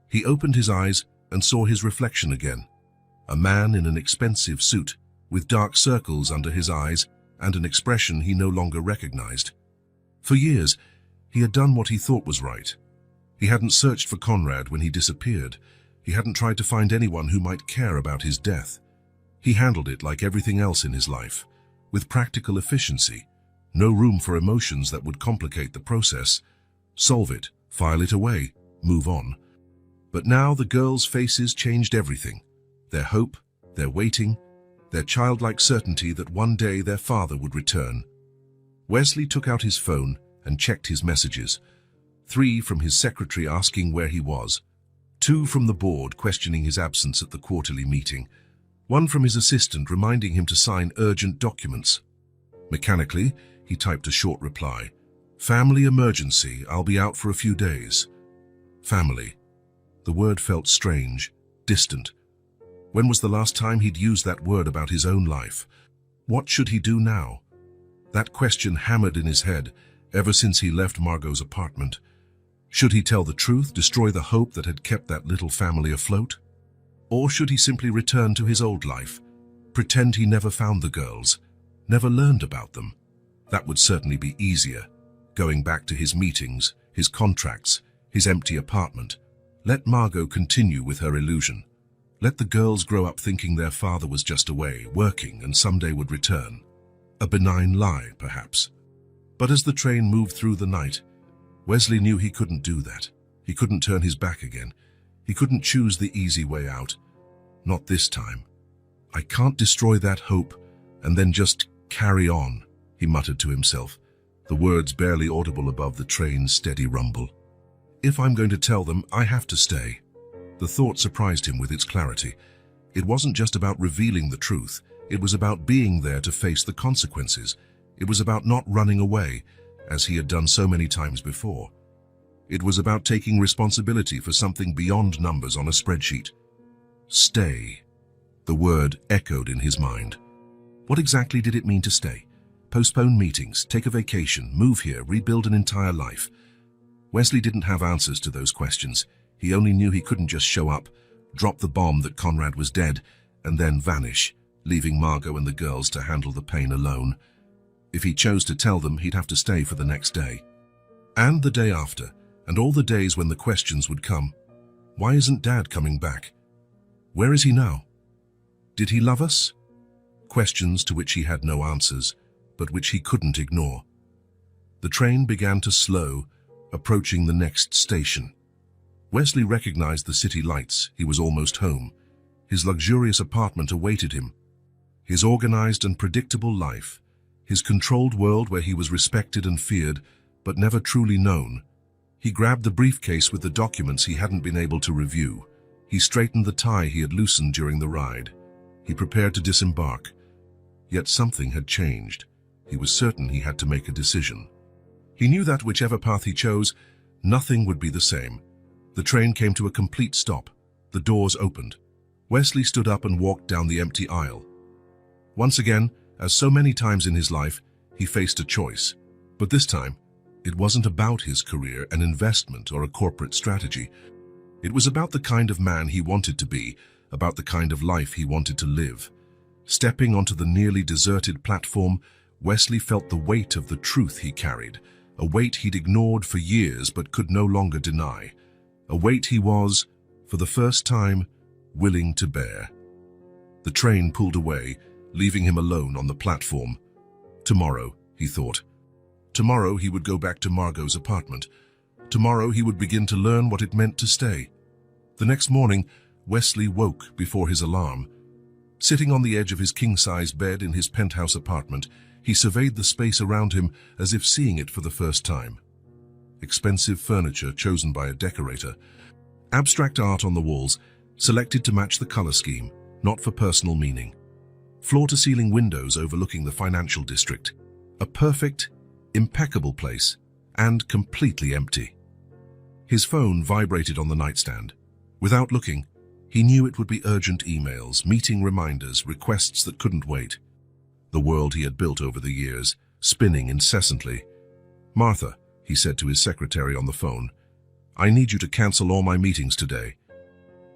S1: He opened his eyes and saw his reflection again. A man in an expensive suit, with dark circles under his eyes and an expression he no longer recognized. For years, he had done what he thought was right. He hadn't searched for Conrad when he disappeared. He hadn't tried to find anyone who might care about his death. He handled it like everything else in his life, with practical efficiency, no room for emotions that would complicate the process. Solve it, file it away, move on. But now the girls' faces changed everything. Their hope, their waiting, their childlike certainty that one day their father would return. Wesley took out his phone and checked his messages. 3 from his secretary asking where he was. 2 from the board questioning his absence at the quarterly meeting. 1 from his assistant reminding him to sign urgent documents. Mechanically, he typed a short reply. Family emergency, I'll be out for a few days. Family. The word felt strange, distant. When was the last time he'd used that word about his own life? What should he do now? That question hammered in his head ever since he left Margot's apartment. Should he tell the truth, destroy the hope that had kept that little family afloat? Or should he simply return to his old life, pretend he never found the girls, never learned about them? That would certainly be easier, going back to his meetings, his contracts, his empty apartment. Let Margot continue with her illusion. Let the girls grow up thinking their father was just away, working, and someday would return. A benign lie, perhaps. But as the train moved through the night, Wesley knew he couldn't do that. He couldn't turn his back again. He couldn't choose the easy way out. Not this time. I can't destroy that hope and then just carry on, he muttered to himself, the words barely audible above the train's steady rumble. If I'm going to tell them, I have to stay. The thought surprised him with its clarity. It wasn't just about revealing the truth. It was about being there to face the consequences. It was about not running away, as he had done so many times before. It was about taking responsibility for something beyond numbers on a spreadsheet. Stay. The word echoed in his mind. What exactly did it mean to stay? Postpone meetings, take a vacation, move here, rebuild an entire life. Wesley didn't have answers to those questions. He only knew he couldn't just show up, drop the bomb that Conrad was dead, and then vanish, leaving Margot and the girls to handle the pain alone. If he chose to tell them, he'd have to stay for the next day. And the day after, and all the days when the questions would come. Why isn't Dad coming back? Where is he now? Did he love us? Questions to which he had no answers, but which he couldn't ignore. The train began to slow, approaching the next station. Wesley recognized the city lights. He was almost home. His luxurious apartment awaited him. His organized and predictable life. His controlled world where he was respected and feared, but never truly known. He grabbed the briefcase with the documents he hadn't been able to review. He straightened the tie he had loosened during the ride. He prepared to disembark. Yet something had changed. He was certain he had to make a decision. He knew that whichever path he chose, nothing would be the same. The train came to a complete stop. The doors opened. Wesley stood up and walked down the empty aisle. Once again, as so many times in his life, he faced a choice. But this time, it wasn't about his career, an investment, or a corporate strategy. It was about the kind of man he wanted to be, about the kind of life he wanted to live. Stepping onto the nearly deserted platform, Wesley felt the weight of the truth he carried, a weight he'd ignored for years but could no longer deny, a weight he was, for the first time, willing to bear. The train pulled away, leaving him alone on the platform. Tomorrow, he thought. Tomorrow he would go back to Margot's apartment. Tomorrow he would begin to learn what it meant to stay. The next morning, Wesley woke before his alarm. Sitting on the edge of his king-size bed in his penthouse apartment, he surveyed the space around him as if seeing it for the first time. Expensive furniture chosen by a decorator. Abstract art on the walls, selected to match the color scheme, not for personal meaning. Floor-to-ceiling windows overlooking the financial district. A perfect, impeccable place, and completely empty. His phone vibrated on the nightstand. Without looking, he knew it would be urgent emails, meeting reminders, requests that couldn't wait. The world he had built over the years, spinning incessantly. "Martha," he said to his secretary on the phone, "I need you to cancel all my meetings today."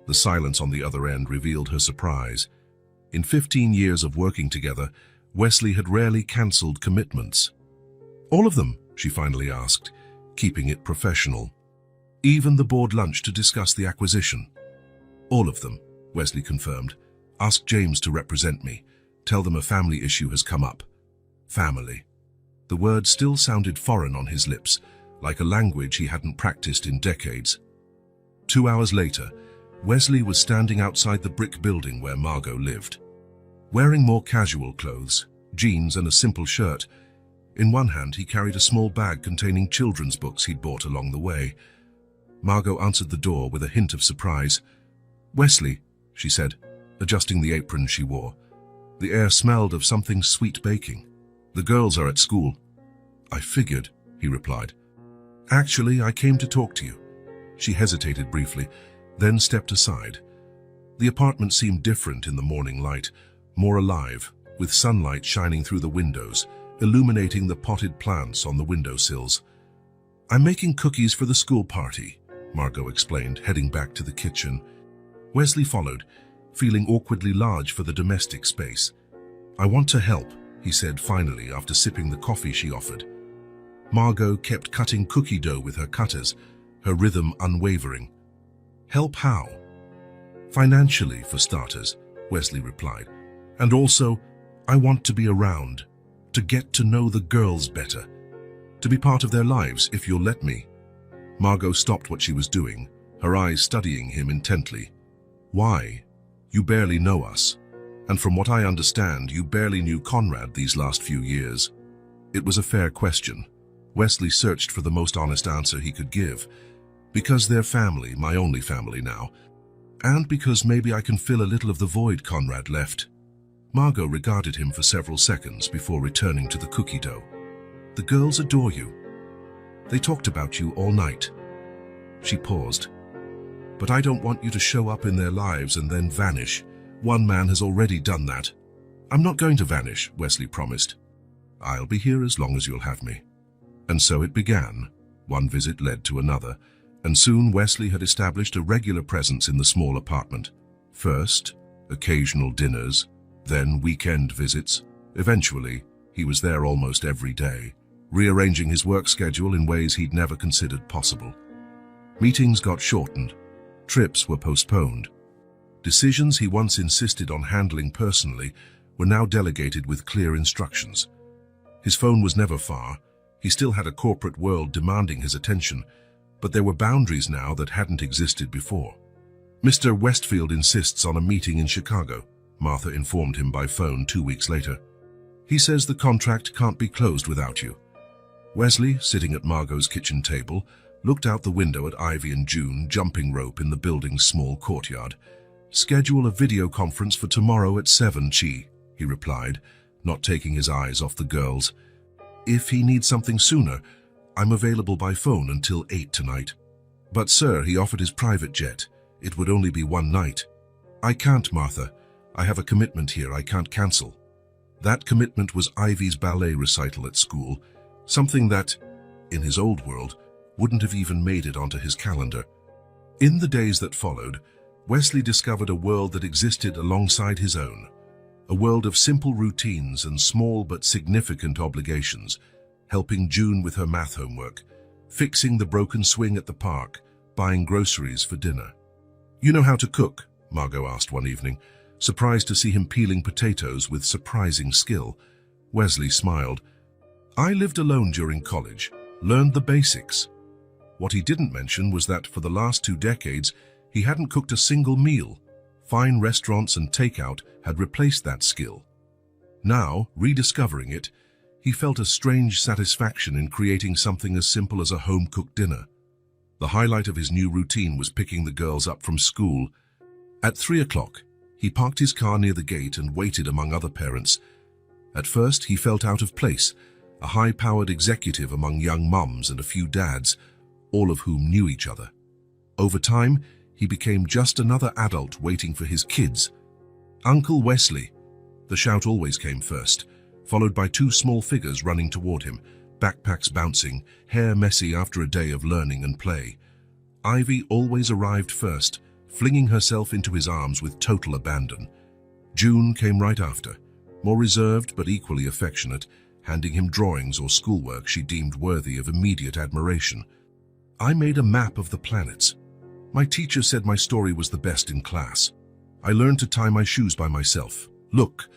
S1: The silence on the other end revealed her surprise. In 15 years of working together, Wesley had rarely cancelled commitments. "All of them?" she finally asked, keeping it professional. "Even the board lunch to discuss the acquisition?" "All of them," Wesley confirmed. "Ask James to represent me. Tell them a family issue has come up." Family. The word still sounded foreign on his lips, like a language he hadn't practiced in decades. 2 hours later, Wesley was standing outside the brick building where Margot lived. Wearing more casual clothes, jeans and a simple shirt, in one hand he carried a small bag containing children's books he'd bought along the way. Margot answered the door with a hint of surprise. "Wesley," she said, adjusting the apron she wore. The air smelled of something sweet baking. "The girls are at school." "I figured," he replied. "Actually, I came to talk to you." She hesitated briefly, then stepped aside. The apartment seemed different in the morning light, more alive, with sunlight shining through the windows, illuminating the potted plants on the windowsills. "I'm making cookies for the school party," Margot explained, heading back to the kitchen. Wesley followed, feeling awkwardly large for the domestic space. "I want to help," he said finally after sipping the coffee she offered. Margot kept cutting cookie dough with her cutters, her rhythm unwavering. "Help how?" "Financially, for starters," Wesley replied. "And also, I want to be around, to get to know the girls better, to be part of their lives if you'll let me." Margot stopped what she was doing, her eyes studying him intently. "Why? You barely know us. And from what I understand, you barely knew Conrad these last few years." It was a fair question. Wesley searched for the most honest answer he could give. "Because they're family, my only family now. And because maybe I can fill a little of the void Conrad left." Margot regarded him for several seconds before returning to the cookie dough. "The girls adore you. They talked about you all night." She paused. "But I don't want you to show up in their lives and then vanish. One man has already done that." "I'm not going to vanish," Wesley promised. "I'll be here as long as you'll have me." And so it began. One visit led to another, and soon Wesley had established a regular presence in the small apartment. First, occasional dinners, then weekend visits. Eventually, he was there almost every day, rearranging his work schedule in ways he'd never considered possible. Meetings got shortened. Trips were postponed. Decisions he once insisted on handling personally were now delegated with clear instructions. His phone was never far. He still had a corporate world demanding his attention, but there were boundaries now that hadn't existed before. "Mr. Westfield insists on a meeting in Chicago," Martha informed him by phone 2 weeks later. "He says the contract can't be closed without you." Wesley, sitting at Margot's kitchen table, looked out the window at Ivy and June jumping rope in the building's small courtyard. "Schedule a video conference for tomorrow at 7, Chi," he replied, not taking his eyes off the girls. "If he needs something sooner, I'm available by phone until 8 tonight." "But sir," he offered his private jet. "It would only be one night." "I can't, Martha. I have a commitment here I can't cancel." That commitment was Ivy's ballet recital at school, something that, in his old world, wouldn't have even made it onto his calendar. In the days that followed, Wesley discovered a world that existed alongside his own, a world of simple routines and small but significant obligations, helping June with her math homework, fixing the broken swing at the park, buying groceries for dinner. "You know how to cook?" Margot asked one evening, surprised to see him peeling potatoes with surprising skill. Wesley smiled. "I lived alone during college, learned the basics." What he didn't mention was that for the last 2 decades, he hadn't cooked a single meal. Fine restaurants and takeout had replaced that skill. Now, rediscovering it, he felt a strange satisfaction in creating something as simple as a home-cooked dinner. The highlight of his new routine was picking the girls up from school. At 3 o'clock, he parked his car near the gate and waited among other parents. At first, he felt out of place, a high-powered executive among young mums and a few dads, all of whom knew each other. Over time, he became just another adult waiting for his kids. "Uncle Wesley!" The shout always came first, followed by 2 small figures running toward him, backpacks bouncing, hair messy after a day of learning and play. Ivy always arrived first, flinging herself into his arms with total abandon. June came right after, more reserved but equally affectionate, handing him drawings or schoolwork she deemed worthy of immediate admiration. "I made a map of the planets. My teacher said my story was the best in class. I learned to tie my shoes by myself. Look,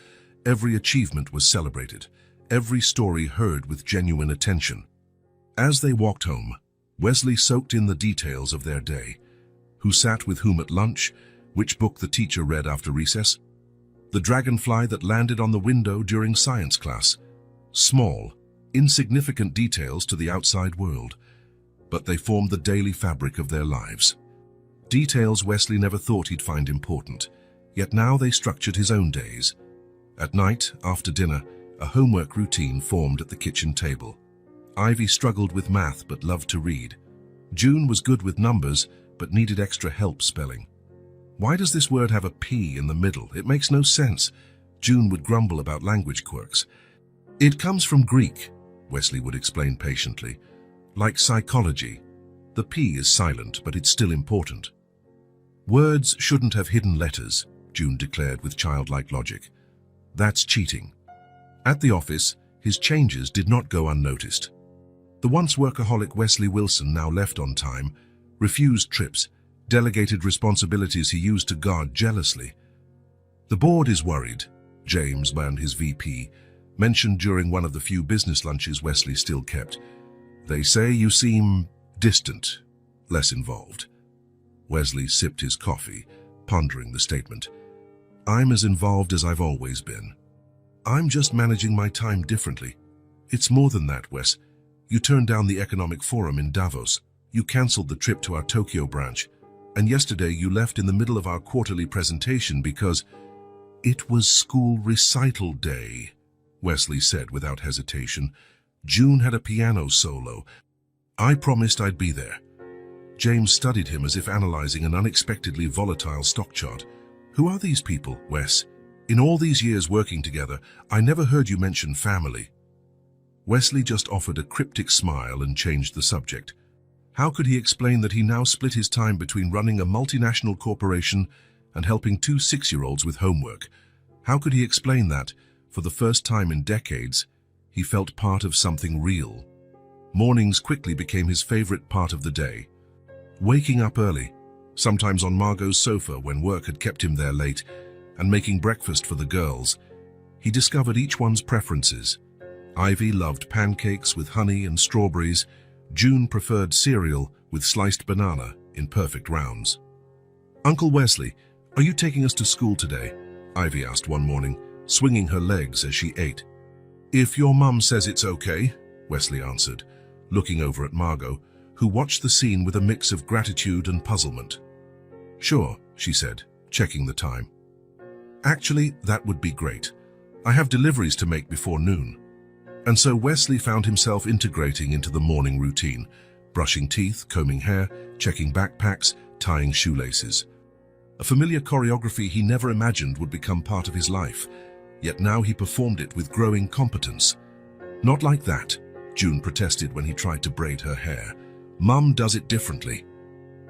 S1: every achievement was celebrated, every story heard with genuine attention." As they walked home, Wesley soaked in the details of their day. Who sat with whom at lunch? Which book the teacher read after recess? The dragonfly that landed on the window during science class. Small, insignificant details to the outside world, but they formed the daily fabric of their lives. Details Wesley never thought he'd find important, yet now they structured his own days. At night, after dinner, a homework routine formed at the kitchen table. Ivy struggled with math but loved to read. June was good with numbers but needed extra help spelling. Why does this word have a P in the middle? It makes no sense. June would grumble about language quirks. It comes from Greek, Wesley would explain patiently. Like psychology, the P is silent, but it's still important. Words shouldn't have hidden letters, June declared with childlike logic. That's cheating. At the office, his changes did not go unnoticed. The once workaholic Wesley Wilson now left on time, refused trips, delegated responsibilities he used to guard jealously. The board is worried, James, and his VP, mentioned during one of the few business lunches Wesley still kept. They say you seem distant, less involved. Wesley sipped his coffee, pondering the statement. I'm as involved as I've always been. I'm just managing my time differently. It's more than that, Wes. You turned down the economic forum in Davos. You cancelled the trip to our Tokyo branch. And yesterday you left in the middle of our quarterly presentation because it was school recital day, Wesley said without hesitation. June had a piano solo. I promised I'd be there. James studied him as if analyzing an unexpectedly volatile stock chart. Who are these people, Wes? In all these years working together, I never heard you mention family. Wesley just offered a cryptic smile and changed the subject. How could he explain that he now split his time between running a multinational corporation and helping two 6-year-olds with homework? How could he explain that, for the first time in decades, he felt part of something real? Mornings quickly became his favorite part of the day. Waking up early, sometimes on Margot's sofa when work had kept him there late, and making breakfast for the girls, he discovered each one's preferences. Ivy loved pancakes with honey and strawberries. June preferred cereal with sliced banana in perfect rounds. Uncle Wesley, are you taking us to school today? Ivy asked one morning, swinging her legs as she ate. If your mum says it's okay, Wesley answered, looking over at Margot, who watched the scene with a mix of gratitude and puzzlement. Sure, she said, checking the time. Actually, that would be great. I have deliveries to make before noon. And so Wesley found himself integrating into the morning routine, brushing teeth, combing hair, checking backpacks, tying shoelaces. A familiar choreography he never imagined would become part of his life, yet now he performed it with growing competence. Not like that, June protested when he tried to braid her hair. Mum does it differently.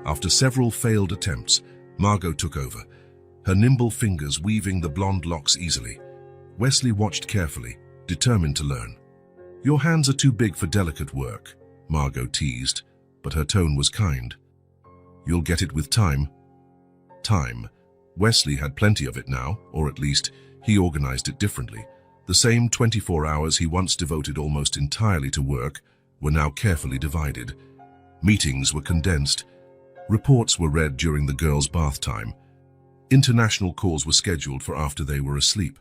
S1: After several failed attempts, Margot took over, her nimble fingers weaving the blonde locks easily. Wesley watched carefully, determined to learn. Your hands are too big for delicate work, Margot teased, but her tone was kind. You'll get it with time. Time. Wesley had plenty of it now, or at least he organized it differently. The same 24 hours he once devoted almost entirely to work were now carefully divided. Meetings were condensed. Reports were read during the girls' bath time. International calls were scheduled for after they were asleep.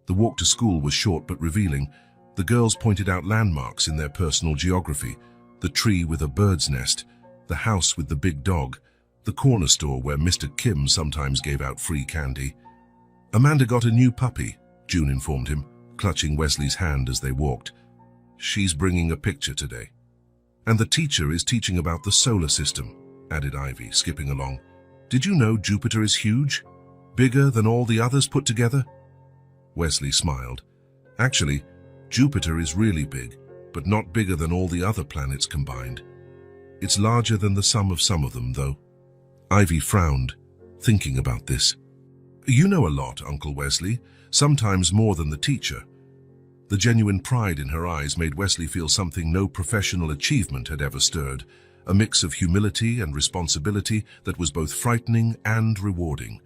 S1: The walk to school was short but revealing. The girls pointed out landmarks in their personal geography, the tree with a bird's nest, the house with the big dog, the corner store where Mr. Kim sometimes gave out free candy. Amanda got a new puppy, June informed him, clutching Wesley's hand as they walked. She's bringing a picture today. And the teacher is teaching about the solar system, added Ivy, skipping along. Did you know Jupiter is huge? Bigger than all the others put together? Wesley smiled. Actually, Jupiter is really big, but not bigger than all the other planets combined. It's larger than the sum of some of them, though. Ivy frowned, thinking about this. You know a lot, Uncle Wesley, sometimes more than the teacher. The genuine pride in her eyes made Wesley feel something no professional achievement had ever stirred, a mix of humility and responsibility that was both frightening and rewarding.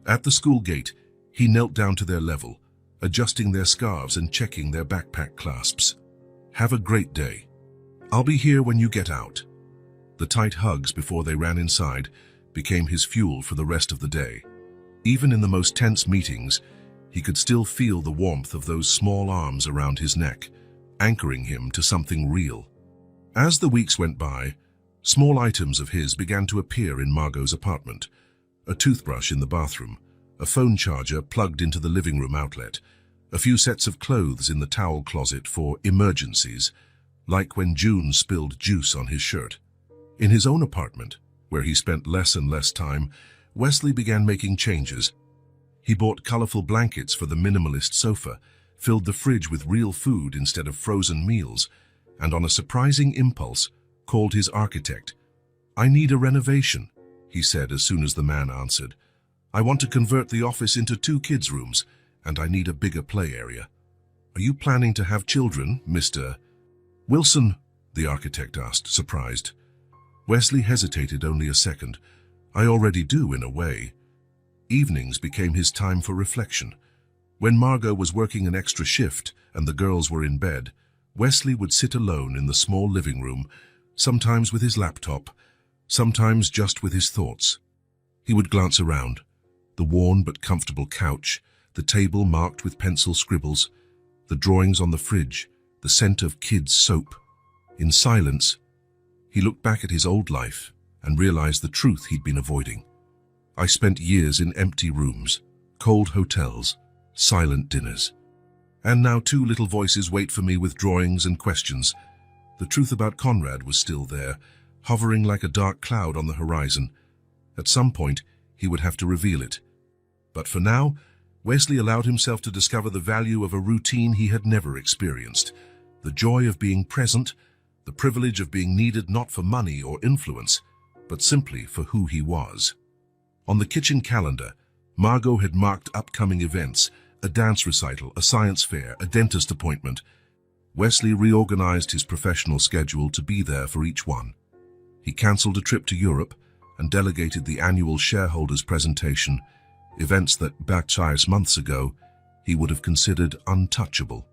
S1: At the school gate, he knelt down to their level, adjusting their scarves and checking their backpack clasps. Have a great day. I'll be here when you get out. The tight hugs before they ran inside became his fuel for the rest of the day. Even in the most tense meetings, he could still feel the warmth of those small arms around his neck, anchoring him to something real. As the weeks went by, small items of his began to appear in Margot's apartment. A toothbrush in the bathroom, a phone charger plugged into the living room outlet, a few sets of clothes in the towel closet for emergencies, like when June spilled juice on his shirt. In his own apartment, where he spent less and less time, Wesley began making changes. He bought colorful blankets for the minimalist sofa, filled the fridge with real food instead of frozen meals, and on a surprising impulse, called his architect. "I need a renovation," he said as soon as the man answered. "I want to convert the office into 2 kids' rooms, and I need a bigger play area." "Are you planning to have children, Mr. Wilson?" the architect asked, surprised. Wesley hesitated only a second. "I already do, in a way." Evenings became his time for reflection. When Margot was working an extra shift and the girls were in bed, Wesley would sit alone in the small living room, sometimes with his laptop, sometimes just with his thoughts. He would glance around, the worn but comfortable couch, the table marked with pencil scribbles, the drawings on the fridge, the scent of kids' soap. In silence, he looked back at his old life and realized the truth he'd been avoiding. "I spent years in empty rooms, cold hotels, silent dinners. And now 2 little voices wait for me with drawings and questions." The truth about Conrad was still there, hovering like a dark cloud on the horizon. At some point, he would have to reveal it. But for now, Wesley allowed himself to discover the value of a routine he had never experienced. The joy of being present, the privilege of being needed not for money or influence, but simply for who he was. On the kitchen calendar, Margot had marked upcoming events: a dance recital, a science fair, a dentist appointment. Wesley reorganized his professional schedule to be there for each one. He cancelled a trip to Europe and delegated the annual shareholders presentation, events that back 6 months ago he would have considered untouchable.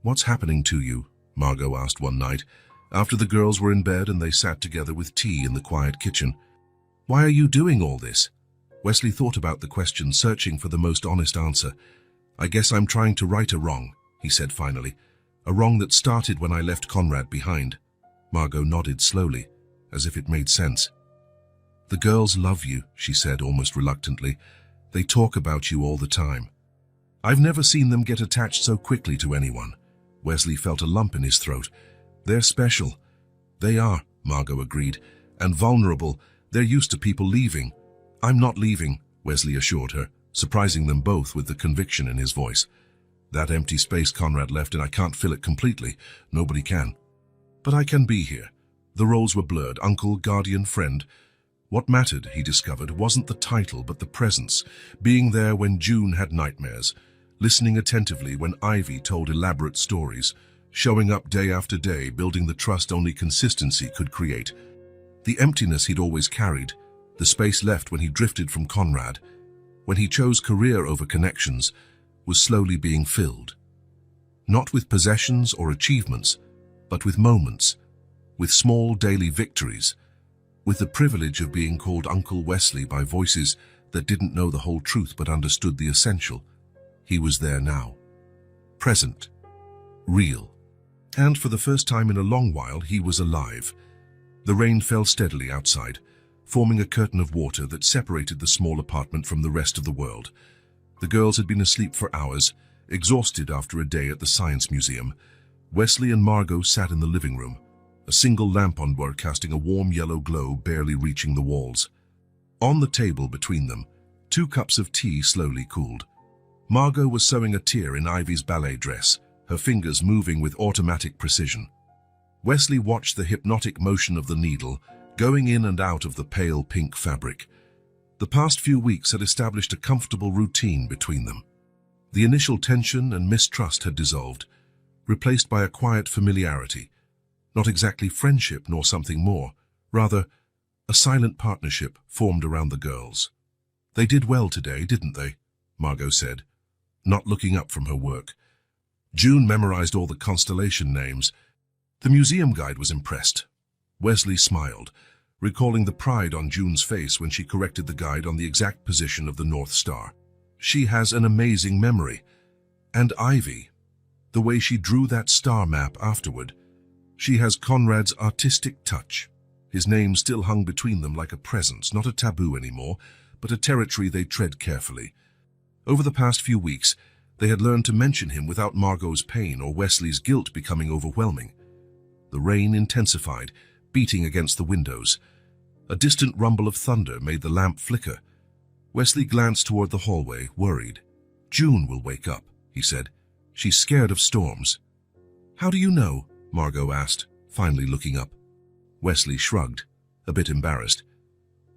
S1: "What's happening to you?" Margot asked one night, after the girls were in bed and they sat together with tea in the quiet kitchen. "Why are you doing all this?" Wesley thought about the question, searching for the most honest answer. "I guess I'm trying to right a wrong," he said finally. "A wrong that started when I left Conrad behind." Margot nodded slowly, as if it made sense. "The girls love you," she said almost reluctantly. "They talk about you all the time." "I've never seen them get attached so quickly to anyone." Wesley felt a lump in his throat. "They're special." "They are," Margot agreed, "and vulnerable. They're used to people leaving." "I'm not leaving," Wesley assured her, surprising them both with the conviction in his voice. "That empty space Conrad left, and I can't fill it completely. Nobody can. But I can be here." The roles were blurred: uncle, guardian, friend. What mattered, he discovered, wasn't the title but the presence, being there when June had nightmares, listening attentively when Ivy told elaborate stories, showing up day after day, building the trust only consistency could create. The emptiness he'd always carried, the space left when he drifted from Conrad, when he chose career over connections, was slowly being filled. Not with possessions or achievements, but with moments, with small daily victories, with the privilege of being called Uncle Wesley by voices that didn't know the whole truth but understood the essential. He was there now. Present. Real. And for the first time in a long while, he was alive. The rain fell steadily outside, forming a curtain of water that separated the small apartment from the rest of the world. The girls had been asleep for hours, exhausted after a day at the Science Museum. Wesley and Margot sat in the living room, a single lamp on board casting a warm yellow glow barely reaching the walls. On the table between them, 2 cups of tea slowly cooled. Margot was sewing a tear in Ivy's ballet dress, her fingers moving with automatic precision. Wesley watched the hypnotic motion of the needle, going in and out of the pale pink fabric. The past few weeks had established a comfortable routine between them. The initial tension and mistrust had dissolved, replaced by a quiet familiarity. Not exactly friendship nor something more, rather a silent partnership formed around the girls. "They did well today, didn't they?" Margot said, not looking up from her work. June memorized all the constellation names. The museum guide was impressed. Wesley smiled, recalling the pride on June's face when she corrected the guide on the exact position of the North Star. She has an amazing memory. And Ivy, the way she drew that star map afterward. She has Conrad's artistic touch. His name still hung between them like a presence, not a taboo anymore, but a territory they tread carefully. Over the past few weeks, they had learned to mention him without Margot's pain or Wesley's guilt becoming overwhelming. The rain intensified, beating against the windows. A distant rumble of thunder made the lamp flicker. Wesley glanced toward the hallway, worried. "June will wake up," he said. "She's scared of storms." "How do you know?" Margot asked, finally looking up. Wesley shrugged, a bit embarrassed.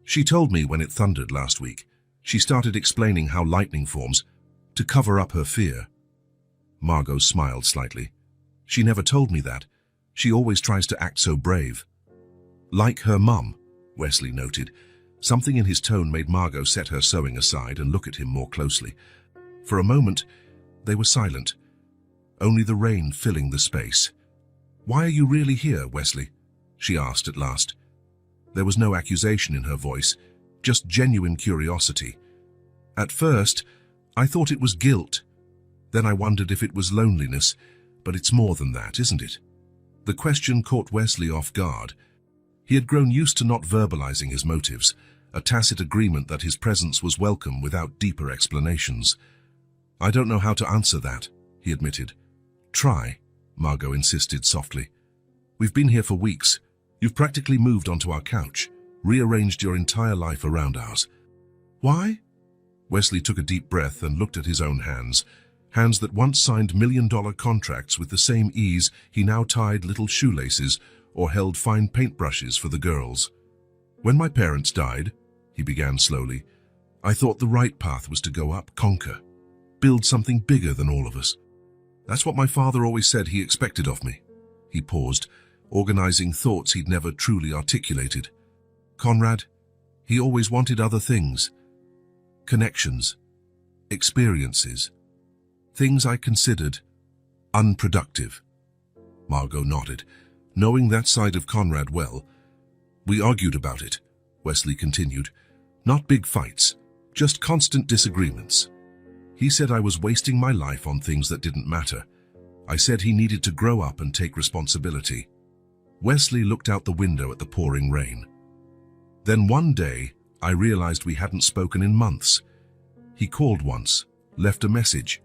S1: "She told me when it thundered last week. She started explaining how lightning forms, to cover up her fear." Margot smiled slightly. "She never told me that. She always tries to act so brave." "Like her mum," Wesley noted. Something in his tone made Margot set her sewing aside and look at him more closely. For a moment, they were silent, only the rain filling the space. "Why are you really here, Wesley?" she asked at last. There was no accusation in her voice, just genuine curiosity. "At first, I thought it was guilt. Then I wondered if it was loneliness, but it's more than that, isn't it?" The question caught Wesley off guard. He had grown used to not verbalizing his motives, a tacit agreement that his presence was welcome without deeper explanations. "I don't know how to answer that," he admitted. "Try," Margot insisted softly. "We've been here for weeks. You've practically moved onto our couch, rearranged your entire life around ours." "Why?" Wesley took a deep breath and looked at his own hands, hands that once signed million-dollar contracts with the same ease he now tied little shoelaces or held fine paintbrushes for the girls. "When my parents died," he began slowly, "I thought the right path was to go up, conquer, build something bigger than all of us. That's what my father always said he expected of me." He paused, organizing thoughts he'd never truly articulated. "Conrad, he always wanted other things. Connections, experiences, things I considered unproductive." Margot nodded, knowing that side of Conrad well. "We argued about it," Wesley continued. "Not big fights, just constant disagreements. He said I was wasting my life on things that didn't matter. I said he needed to grow up and take responsibility." Wesley looked out the window at the pouring rain. "Then one day, I realized we hadn't spoken in months. He called once, left a message.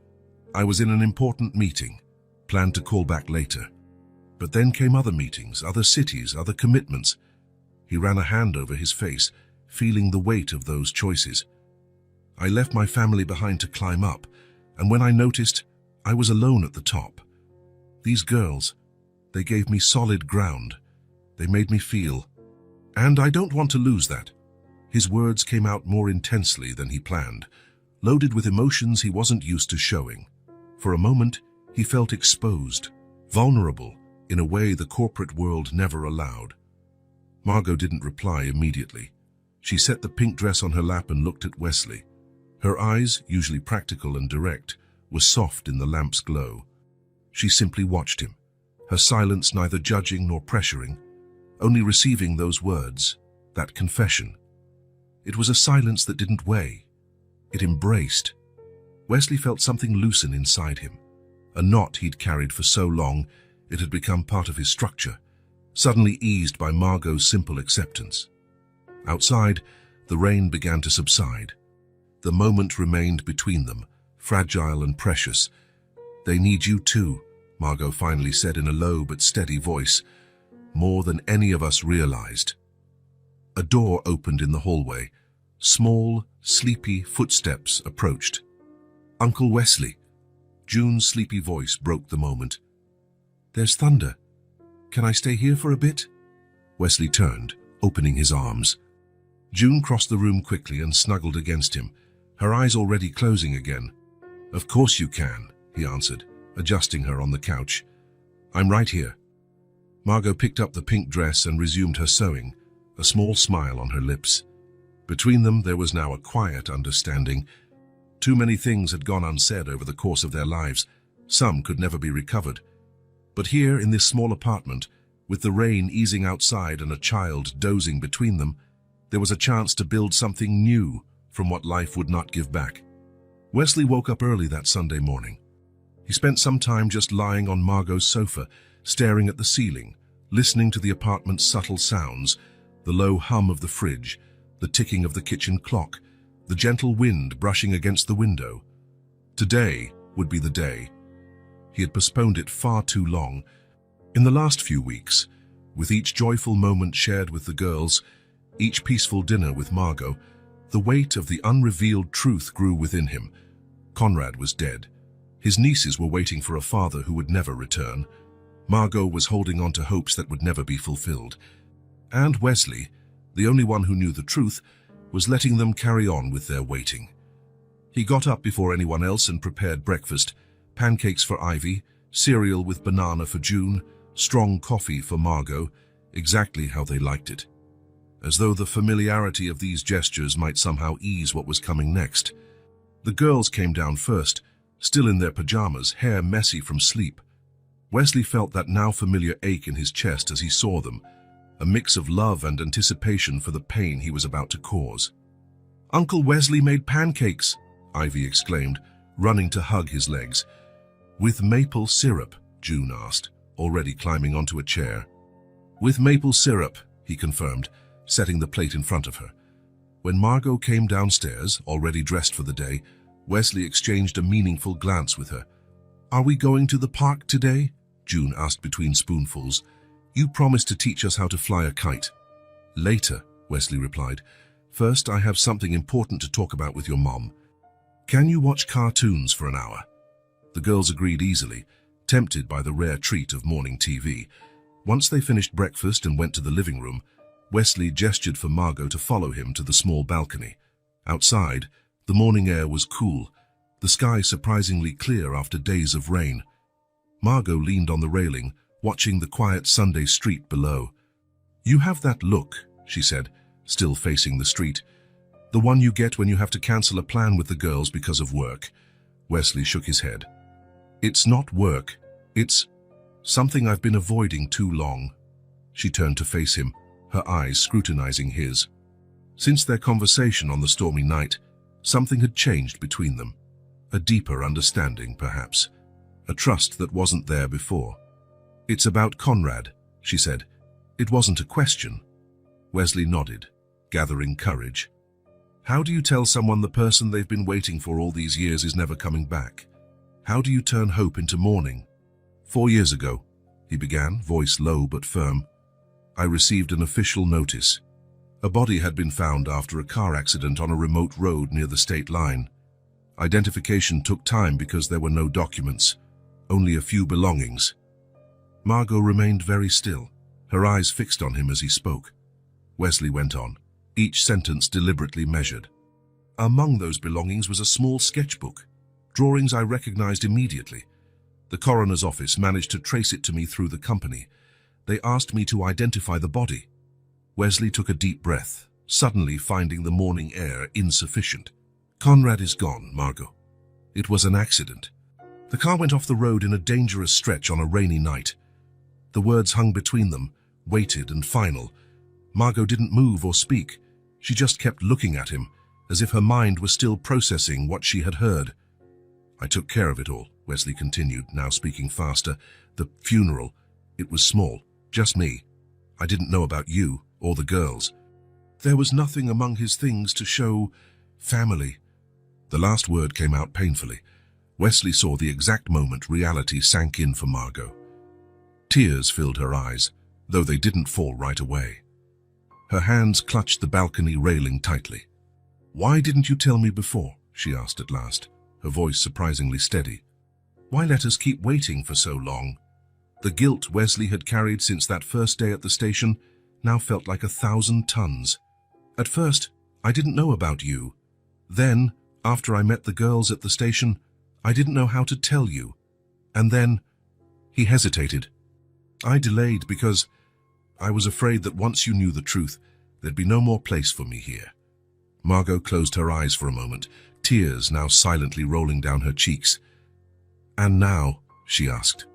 S1: I was in an important meeting, planned to call back later. But then came other meetings, other cities, other commitments." He ran a hand over his face, feeling the weight of those choices. "I left my family behind to climb up, and when I noticed, I was alone at the top. These girls, they gave me solid ground. They made me feel. And I don't want to lose that." His words came out more intensely than he planned, loaded with emotions he wasn't used to showing. For a moment, he felt exposed, vulnerable, in a way the corporate world never allowed. Margot didn't reply immediately. She set the pink dress on her lap and looked at Wesley. Her eyes, usually practical and direct, were soft in the lamp's glow. She simply watched him, her silence neither judging nor pressuring, only receiving those words, that confession. It was a silence that didn't weigh. It embraced. Wesley felt something loosen inside him. A knot he'd carried for so long, it had become part of his structure, suddenly eased by Margot's simple acceptance. Outside, the rain began to subside. The moment remained between them, fragile and precious. "They need you too," Margot finally said in a low but steady voice, "more than any of us realized." A door opened in the hallway. Small, sleepy footsteps approached. "Uncle Wesley." June's sleepy voice broke the moment. "There's thunder. Can I stay here for a bit?" Wesley turned, opening his arms. June crossed the room quickly and snuggled against him, her eyes already closing again. "Of course you can," he answered, adjusting her on the couch. "I'm right here." Margot picked up the pink dress and resumed her sewing, a small smile on her lips. Between them there was now a quiet understanding. Too many things had gone unsaid over the course of their lives. Some could never be recovered. But here, in this small apartment, With the rain easing outside and a child dozing between them, there was a chance to build something new from what life would not give back. Wesley woke up early that Sunday morning. He spent some time just lying on Margot's sofa, staring at the ceiling, listening to the apartment's subtle sounds, the low hum of the fridge, the ticking of the kitchen clock, the gentle wind brushing against the window. Today would be the day. He had postponed it far too long. In the last few weeks, with each joyful moment shared with the girls, each peaceful dinner with Margot, the weight of the unrevealed truth grew within him. Conrad was dead. His nieces were waiting for a father who would never return. Margot was holding on to hopes that would never be fulfilled. And Wesley, the only one who knew the truth, was letting them carry on with their waiting. He got up before anyone else and prepared breakfast: pancakes for Ivy, cereal with banana for June, strong coffee for Margot, exactly how they liked it. As though the familiarity of these gestures might somehow ease what was coming next. The girls came down first, still in their pajamas, hair messy from sleep. Wesley felt that now familiar ache in his chest as he saw them, a mix of love and anticipation for the pain he was about to cause. "Uncle Wesley made pancakes," Ivy exclaimed, running to hug his legs. "With maple syrup?" June asked, already climbing onto a chair. "With maple syrup," he confirmed, setting the plate in front of her. When Margot came downstairs, already dressed for the day, Wesley exchanged a meaningful glance with her. "Are we going to the park today?" June asked between spoonfuls. "You promised to teach us how to fly a kite." "Later," Wesley replied. "First, I have something important to talk about with your mom. Can you watch cartoons for an hour?" The girls agreed easily, tempted by the rare treat of morning TV. Once they finished breakfast and went to the living room, Wesley gestured for Margot to follow him to the small balcony. Outside, the morning air was cool, the sky surprisingly clear after days of rain. Margot leaned on the railing, watching the quiet Sunday street below. "You have that look," she said, still facing the street. "The one you get when you have to cancel a plan with the girls because of work." Wesley shook his head. "It's not work. It's something I've been avoiding too long." She turned to face him, her eyes scrutinizing his. Since their conversation on the stormy night, something had changed between them. A deeper understanding, perhaps. A trust that wasn't there before. "It's about Conrad," she said. It wasn't a question. Wesley nodded, gathering courage. "How do you tell someone the person they've been waiting for all these years is never coming back? How do you turn hope into mourning?" "4 years ago," he began, voice low but firm, "I received an official notice. A body had been found after a car accident on a remote road near the state line. Identification took time because there were no documents, only a few belongings." Margot remained very still, her eyes fixed on him as he spoke. Wesley went on, each sentence deliberately measured. "Among those belongings was a small sketchbook, drawings I recognized immediately. The coroner's office managed to trace it to me through the company. They asked me to identify the body." Wesley took a deep breath, suddenly finding the morning air insufficient. "Conrad is gone, Margot. It was an accident. The car went off the road in a dangerous stretch on a rainy night." The words hung between them, weighted and final. Margot didn't move or speak. She just kept looking at him, as if her mind was still processing what she had heard. "I took care of it all," Wesley continued, now speaking faster. "The funeral, it was small, just me. I didn't know about you or the girls. There was nothing among his things to show family." The last word came out painfully. Wesley saw the exact moment reality sank in for Margot. Tears filled her eyes, though they didn't fall right away. Her hands clutched the balcony railing tightly. "Why didn't you tell me before?" she asked at last, her voice surprisingly steady. "Why let us keep waiting for so long?" The guilt Wesley had carried since that first day at the station now felt like 1,000 tons. "At first, I didn't know about you. Then, after I met the girls at the station, I didn't know how to tell you. And then," he hesitated. "I delayed because I was afraid that once you knew the truth, there'd be no more place for me here." Margot closed her eyes for a moment, tears now silently rolling down her cheeks. "And now?" she asked.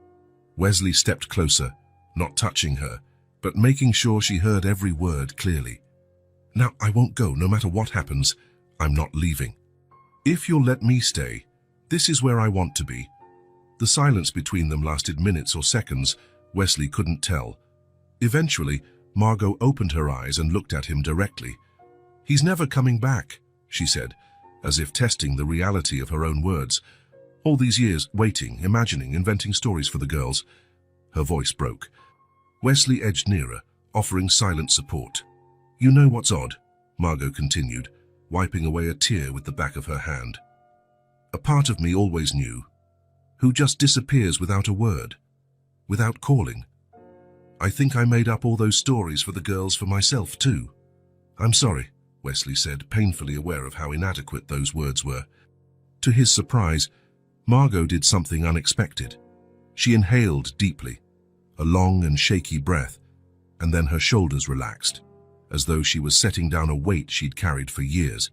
S1: Wesley stepped closer, not touching her, but making sure she heard every word clearly. Now, I won't go, no matter what happens. I'm not leaving. If you'll let me stay, this is where I want to be. The silence between them lasted minutes or seconds. Wesley couldn't tell. Eventually, Margot opened her eyes and looked at him directly. He's never coming back, she said, as if testing the reality of her own words. All these years, waiting, imagining, inventing stories for the girls. Her voice broke. Wesley edged nearer, offering silent support. You know what's odd? Margot continued, wiping away a tear with the back of her hand. A part of me always knew, who just disappears without a word, without calling. I think I made up all those stories for the girls for myself too. I'm sorry, Wesley said, painfully aware of how inadequate those words were. To his surprise, Margot did something unexpected. She inhaled deeply, a long and shaky breath, and then her shoulders relaxed, as though she was setting down a weight she'd carried for years.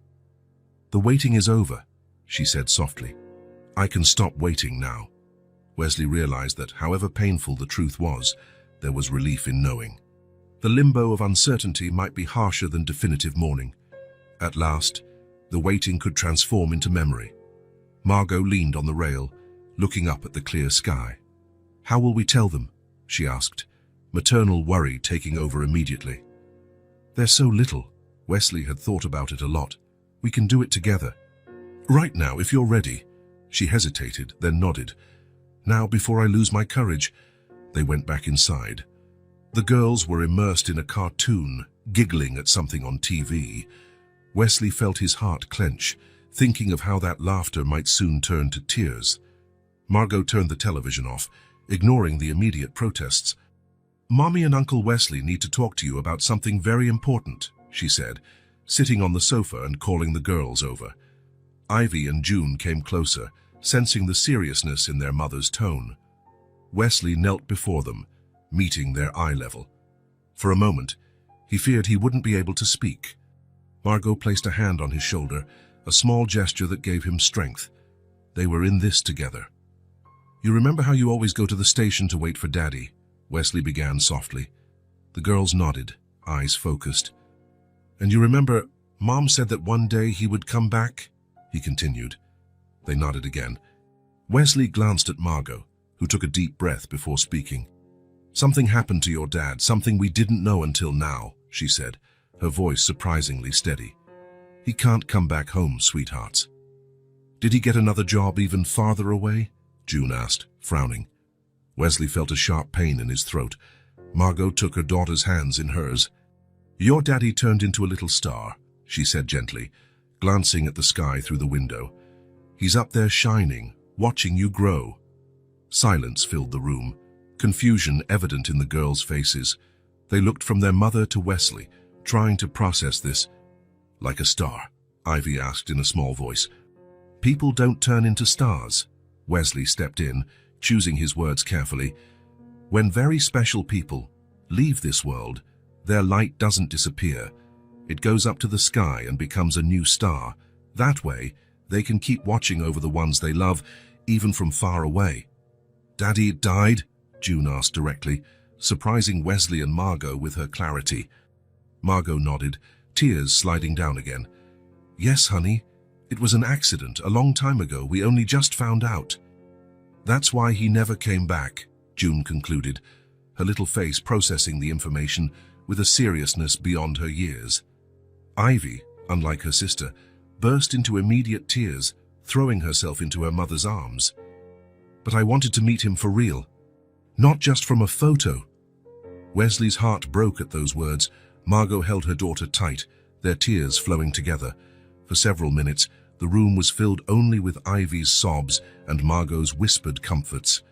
S1: The waiting is over, she said softly. I can stop waiting now. Wesley realized that, however painful the truth was, there was relief in knowing. The limbo of uncertainty might be harsher than definitive mourning. At last, the waiting could transform into memory. Margot leaned on the rail, looking up at the clear sky. How will we tell them? She asked, maternal worry taking over immediately. They're so little. Wesley had thought about it a lot. We can do it together. Right now, if you're ready. She hesitated, then nodded. Now, before I lose my courage. They went back inside. The girls were immersed in a cartoon, giggling at something on TV. Wesley felt his heart clench, thinking of how that laughter might soon turn to tears. Margot turned the television off, ignoring the immediate protests. Mommy and Uncle Wesley need to talk to you about something very important, she said, sitting on the sofa and calling the girls over. Ivy and June came closer, sensing the seriousness in their mother's tone. Wesley knelt before them, meeting their eye level. For a moment, he feared he wouldn't be able to speak. Margot placed a hand on his shoulder, a small gesture that gave him strength. They were in this together. You remember how you always go to the station to wait for Daddy? Wesley began softly. The girls nodded, eyes focused. And you remember, Mom said that one day he would come back? He continued. They nodded again. Wesley glanced at Margot, who took a deep breath before speaking. Something happened to your dad, something we didn't know until now, she said, her voice surprisingly steady. He can't come back home, sweethearts. Did he get another job even farther away? June asked, frowning. Wesley felt a sharp pain in his throat. Margot took her daughter's hands in hers. Your daddy turned into a little star, she said gently, glancing at the sky through the window. He's up there shining, watching you grow. Silence filled the room, confusion evident in the girls' faces. They looked from their mother to Wesley, trying to process this. Like a star, Ivy asked in a small voice. People don't turn into stars. Wesley stepped in, choosing his words carefully. When very special people leave this world, their light doesn't disappear. It goes up to the sky and becomes a new star. That way, they can keep watching over the ones they love, even from far away. Daddy died? June asked directly, surprising Wesley and Margot with her clarity. Margot nodded, tears sliding down again. Yes, honey. It was an accident a long time ago. We only just found out. That's why he never came back, June concluded, her little face processing the information with a seriousness beyond her years. Ivy, unlike her sister, burst into immediate tears, throwing herself into her mother's arms. But I wanted to meet him for real, not just from a photo. Wesley's heart broke at those words. Margot held her daughter tight, their tears flowing together. For several minutes, the room was filled only with Ivy's sobs and Margot's whispered comforts.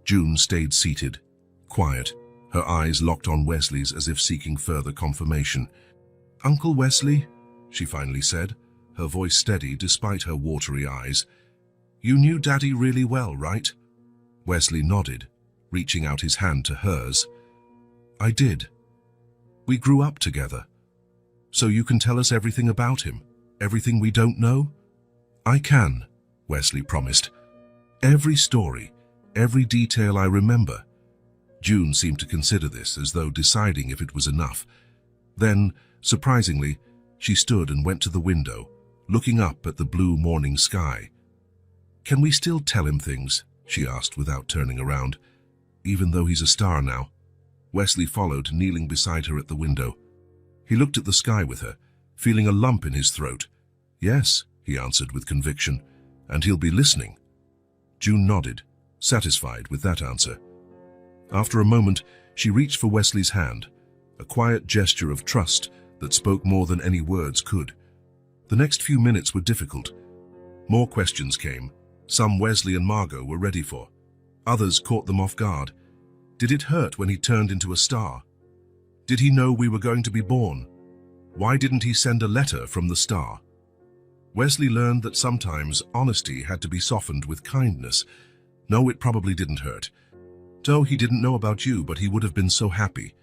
S1: June stayed seated, quiet, her eyes locked on Wesley's as if seeking further confirmation. Uncle Wesley, she finally said, her voice steady despite her watery eyes. You knew Daddy really well, right? Wesley nodded, reaching out his hand to hers. I did. We grew up together. So you can tell us everything about him? Everything we don't know? I can, Wesley promised. Every story, every detail I remember. June seemed to consider this, as though deciding if it was enough. Then, surprisingly, she stood and went to the window, looking up at the blue morning sky. "Can we still tell him things?" she asked without turning around. "Even though he's a star now?" Wesley followed, kneeling beside her at the window. He looked at the sky with her, feeling a lump in his throat. "Yes," he answered with conviction, "and he'll be listening." June nodded, satisfied with that answer. After a moment, she reached for Wesley's hand, a quiet gesture of trust that spoke more than any words could. The next few minutes were difficult. More questions came. Some Wesley and Margot were ready for. Others caught them off guard. Did it hurt when he turned into a star? Did he know we were going to be born? Why didn't he send a letter from the star? Wesley learned that sometimes honesty had to be softened with kindness. No, it probably didn't hurt. "So he didn't know about you, but he would have been so happy.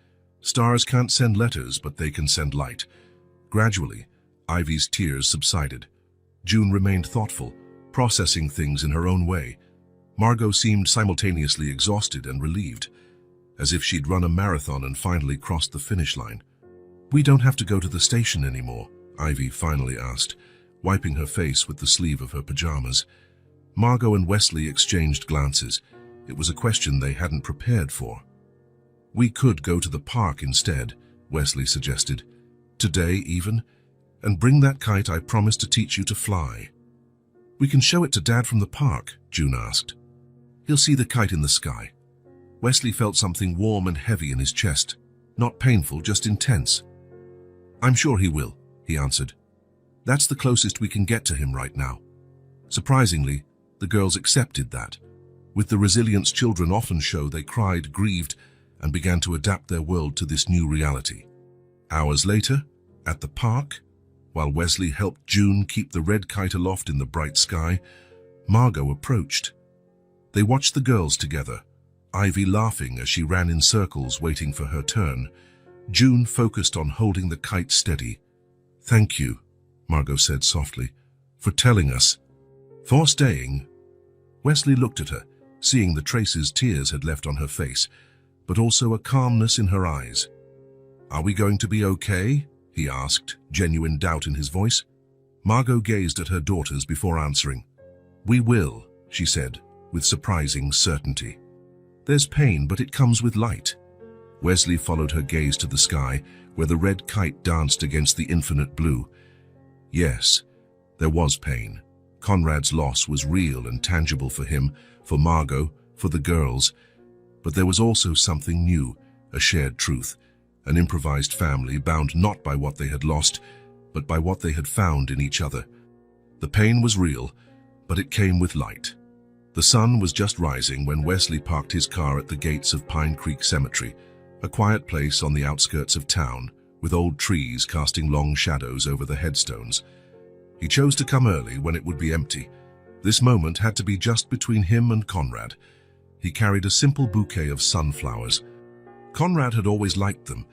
S1: Stars can't send letters, but they can send light." Gradually, Ivy's tears subsided. June remained thoughtful, processing things in her own way. Margot seemed simultaneously exhausted and relieved, as if she'd run a marathon and finally crossed the finish line. "We don't have to go to the station anymore," Ivy finally asked, wiping her face with the sleeve of her pajamas. Margot and Wesley exchanged glances. It was a question they hadn't prepared for. "We could go to the park instead," Wesley suggested. "Today even, and bring that kite I promised to teach you to fly." "We can show it to Dad from the park," June asked. "He'll see the kite in the sky." Wesley felt something warm and heavy in his chest. Not painful, just intense. "I'm sure he will," he answered. "That's the closest we can get to him right now." Surprisingly, the girls accepted that. With the resilience children often show, they cried, grieved, and began to adapt their world to this new reality. Hours later, at the park, while Wesley helped June keep the red kite aloft in the bright sky, Margot approached. They watched the girls together, Ivy laughing as she ran in circles waiting for her turn. June focused on holding the kite steady. "Thank you," Margot said softly, "for telling us." "For staying." Wesley looked at her, seeing the traces tears had left on her face, but also a calmness in her eyes. "Are we going to be okay?" he asked, genuine doubt in his voice. Margot gazed at her daughters before answering. "We will," she said, with surprising certainty. "There's pain, but it comes with light." Wesley followed her gaze to the sky, where the red kite danced against the infinite blue. Yes, there was pain. Conrad's loss was real and tangible for him, for Margot, for the girls. But there was also something new, a shared truth, an improvised family bound not by what they had lost, but by what they had found in each other. The pain was real, but it came with light. The sun was just rising when Wesley parked his car at the gates of Pine Creek Cemetery, a quiet place on the outskirts of town, with old trees casting long shadows over the headstones. He chose to come early when it would be empty. This moment had to be just between him and Conrad. He carried a simple bouquet of sunflowers. Conrad had always liked them.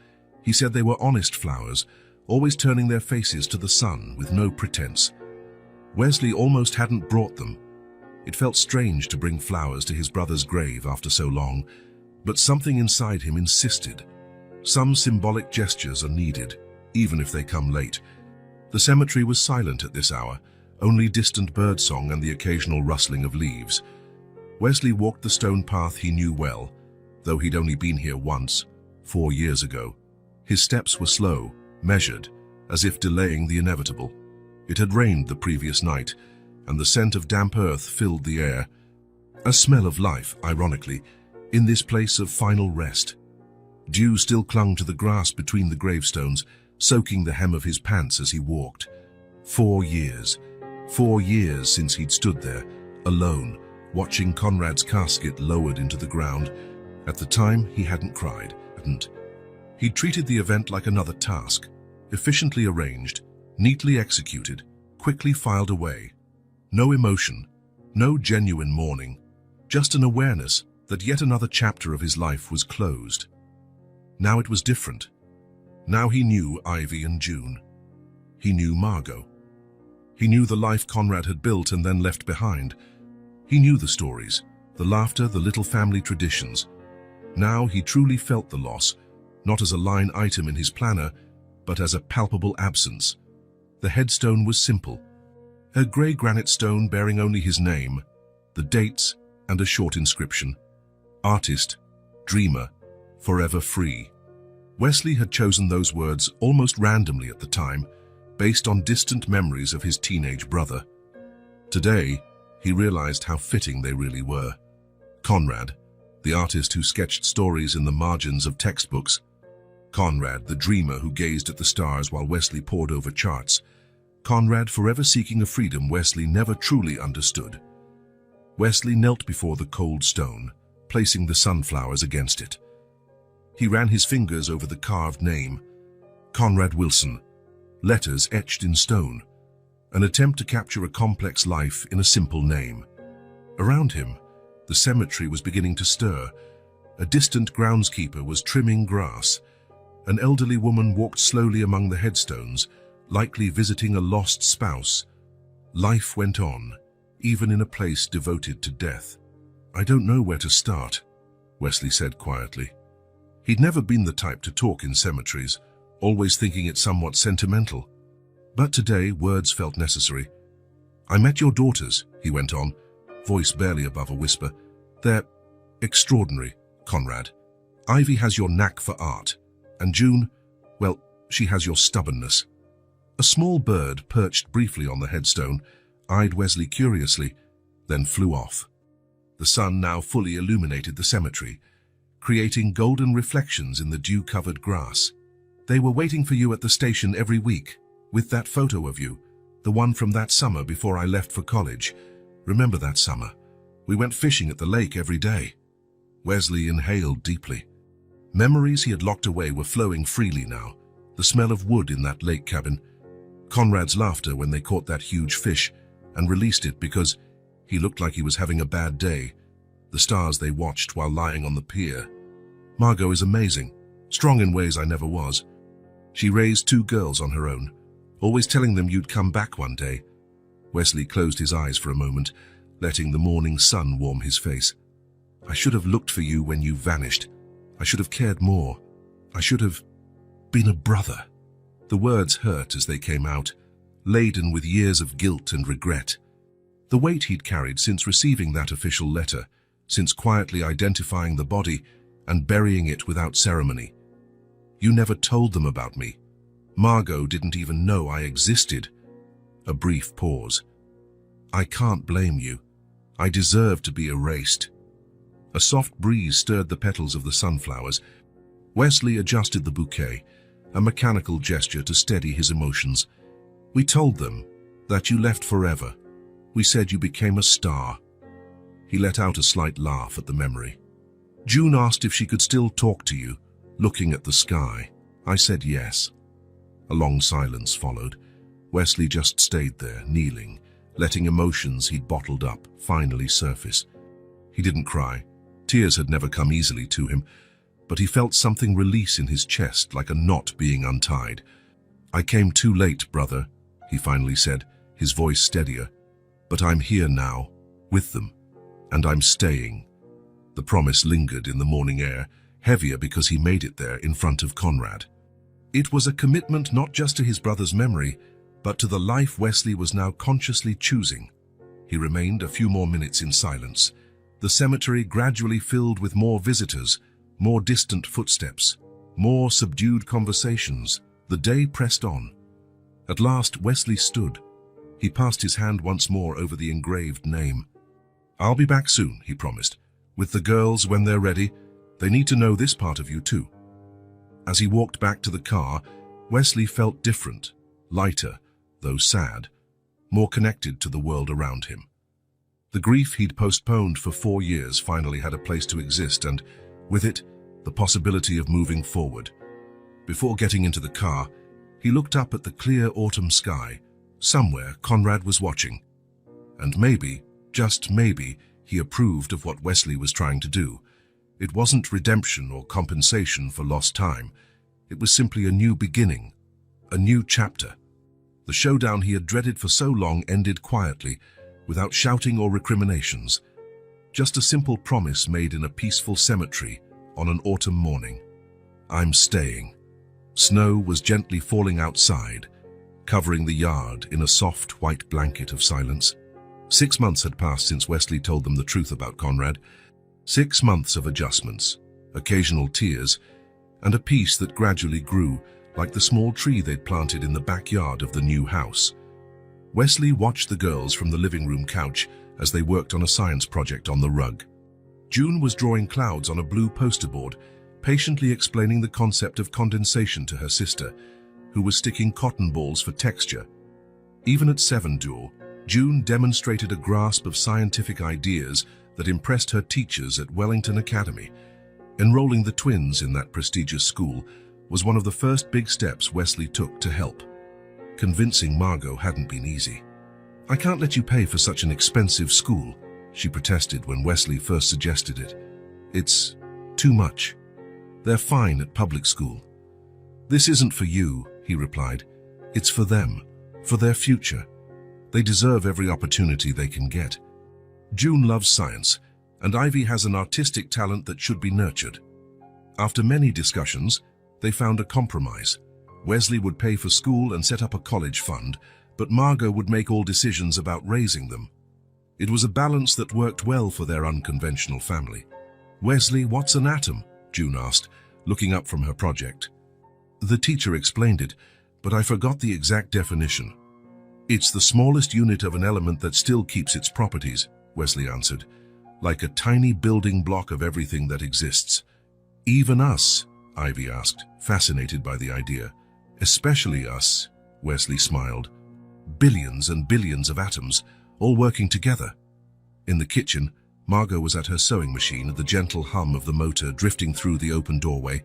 S1: He said they were honest flowers, always turning their faces to the sun with no pretense. Wesley almost hadn't brought them. It felt strange to bring flowers to his brother's grave after so long, but something inside him insisted. Some symbolic gestures are needed, even if they come late. The cemetery was silent at this hour, only distant birdsong and the occasional rustling of leaves. Wesley walked the stone path he knew well, though he'd only been here once, 4 years ago. His steps were slow, measured, as if delaying the inevitable. It had rained the previous night, and the scent of damp earth filled the air. A smell of life, ironically, in this place of final rest. Dew still clung to the grass between the gravestones, soaking the hem of his pants as he walked. 4 years. 4 years since he'd stood there, alone, watching Conrad's casket lowered into the ground. At the time, he hadn't cried, hadn't. He'd treated the event like another task, efficiently arranged, neatly executed, quickly filed away. No emotion, no genuine mourning, just an awareness that yet another chapter of his life was closed. Now it was different. Now he knew Ivy and June. He knew Margot. He knew the life Conrad had built and then left behind. He knew the stories, the laughter, the little family traditions. Now he truly felt the loss, not as a line item in his planner, but as a palpable absence. The headstone was simple. A grey granite stone bearing only his name, the dates, and a short inscription. Artist, dreamer, forever free. Wesley had chosen those words almost randomly at the time, based on distant memories of his teenage brother. Today, he realized how fitting they really were. Conrad, the artist who sketched stories in the margins of textbooks. Conrad, the dreamer who gazed at the stars while Wesley pored over charts. Conrad forever seeking a freedom Wesley never truly understood. Wesley knelt before the cold stone, placing the sunflowers against it. He ran his fingers over the carved name, Conrad Wilson, letters etched in stone, an attempt to capture a complex life in a simple name. Around him, the cemetery was beginning to stir. A distant groundskeeper was trimming grass. An elderly woman walked slowly among the headstones, likely visiting a lost spouse. Life went on, even in a place devoted to death. "I don't know where to start," Wesley said quietly. He'd never been the type to talk in cemeteries, always thinking it somewhat sentimental. But today, words felt necessary. "I met your daughters," he went on, voice barely above a whisper. "They're extraordinary, Conrad. Ivy has your knack for art, and June, well, she has your stubbornness." A small bird perched briefly on the headstone, eyed Wesley curiously, then flew off. The sun now fully illuminated the cemetery, creating golden reflections in the dew-covered grass. "They were waiting for you at the station every week, with that photo of you, the one from that summer before I left for college. Remember that summer? We went fishing at the lake every day." Wesley inhaled deeply. Memories he had locked away were flowing freely now, the smell of wood in that lake cabin, Conrad's laughter when they caught that huge fish and released it because he looked like he was having a bad day, the stars they watched while lying on the pier. "Margot is amazing, strong in ways I never was. She raised 2 girls on her own, always telling them you'd come back one day." Wesley closed his eyes for a moment, letting the morning sun warm his face. "I should have looked for you when you vanished. I should have cared more. I should have been a brother." The words hurt as they came out, laden with years of guilt and regret. The weight he'd carried since receiving that official letter, since quietly identifying the body and burying it without ceremony. "You never told them about me. Margot didn't even know I existed." A brief pause. "I can't blame you. I deserve to be erased." A soft breeze stirred the petals of the sunflowers. Wesley adjusted the bouquet, a mechanical gesture to steady his emotions. "We told them that you left forever. We said you became a star." He let out a slight laugh at the memory. "June asked if she could still talk to you, looking at the sky. I said yes." A long silence followed. Wesley just stayed there, kneeling, letting emotions he'd bottled up finally surface. He didn't cry. Tears had never come easily to him, but he felt something release in his chest like a knot being untied. "I came too late, brother," he finally said, his voice steadier. "But I'm here now, with them, and I'm staying." The promise lingered in the morning air, heavier because he made it there in front of Conrad. It was a commitment not just to his brother's memory, but to the life Wesley was now consciously choosing. He remained a few more minutes in silence. The cemetery gradually filled with more visitors, more distant footsteps, more subdued conversations. The day pressed on. At last, Wesley stood. He passed his hand once more over the engraved name. "I'll be back soon," he promised. "With the girls when they're ready. They need to know this part of you too." As he walked back to the car, Wesley felt different, lighter, though sad, more connected to the world around him. The grief he'd postponed for 4 years finally had a place to exist, and with it, the possibility of moving forward. Before getting into the car, he looked up at the clear autumn sky. Somewhere, Conrad was watching. And maybe, just maybe, he approved of what Wesley was trying to do. It wasn't redemption or compensation for lost time. It was simply a new beginning, a new chapter. The showdown he had dreaded for so long ended quietly, without shouting or recriminations. Just a simple promise made in a peaceful cemetery, on an autumn morning. I'm staying. Snow was gently falling outside, covering the yard in a soft white blanket of silence. 6 months had passed since Wesley told them the truth about Conrad. 6 months of adjustments, occasional tears, and a peace that gradually grew like the small tree they'd planted in the backyard of the new house. Wesley watched the girls from the living room couch as they worked on a science project on the rug. June was drawing clouds on a blue poster board, patiently explaining the concept of condensation to her sister, who was sticking cotton balls for texture. Even at 7, June demonstrated a grasp of scientific ideas that impressed her teachers at Wellington Academy. Enrolling the twins in that prestigious school was one of the first big steps Wesley took to help. Convincing Margot hadn't been easy. "I can't let you pay for such an expensive school," she protested when Wesley first suggested it. "It's too much. They're fine at public school." "This isn't for you," he replied. "It's for them, for their future. They deserve every opportunity they can get." June loves science, and Ivy has an artistic talent that should be nurtured. After many discussions, they found a compromise. Wesley would pay for school and set up a college fund, but Margot would make all decisions about raising them. It was a balance that worked well for their unconventional family. "Wesley, what's an atom?" June asked, looking up from her project. "The teacher explained it, but I forgot the exact definition." "It's the smallest unit of an element that still keeps its properties," Wesley answered, "like a tiny building block of everything that exists." "Even us?" Ivy asked, fascinated by the idea. "Especially us," Wesley smiled. "Billions and billions of atoms, all working together." In the kitchen, Margot was at her sewing machine, the gentle hum of the motor drifting through the open doorway.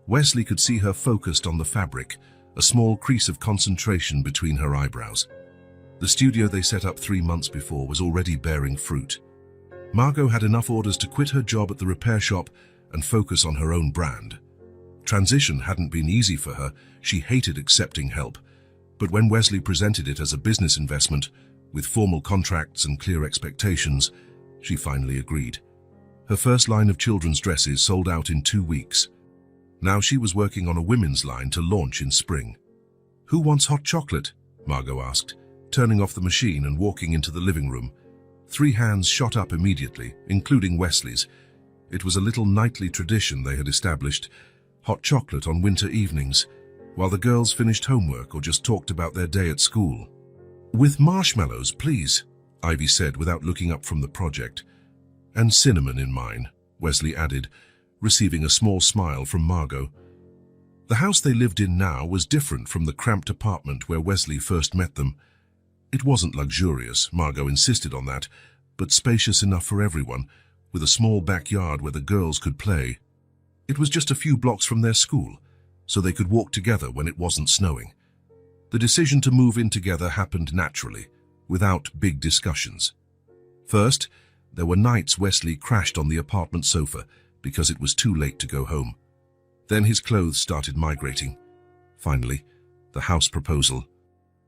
S1: Wesley could see her focused on the fabric, a small crease of concentration between her eyebrows. The studio they set up 3 months before was already bearing fruit. Margot had enough orders to quit her job at the repair shop and focus on her own brand. Transition hadn't been easy for her. She hated accepting help. But when Wesley presented it as a business investment, with formal contracts and clear expectations, she finally agreed. Her first line of children's dresses sold out in 2 weeks. Now she was working on a women's line to launch in spring. "Who wants hot chocolate?" Margot asked, turning off the machine and walking into the living room. 3 hands shot up immediately, including Wesley's. It was a little nightly tradition they had established, hot chocolate on winter evenings, while the girls finished homework or just talked about their day at school. "With marshmallows, please," Ivy said without looking up from the project. "And cinnamon in mine," Wesley added, receiving a small smile from Margot. The house they lived in now was different from the cramped apartment where Wesley first met them. It wasn't luxurious, Margot insisted on that, but spacious enough for everyone, with a small backyard where the girls could play. It was just a few blocks from their school, so they could walk together when it wasn't snowing. The decision to move in together happened naturally, without big discussions. First, there were nights Wesley crashed on the apartment sofa because it was too late to go home. Then his clothes started migrating. Finally, the house proposal.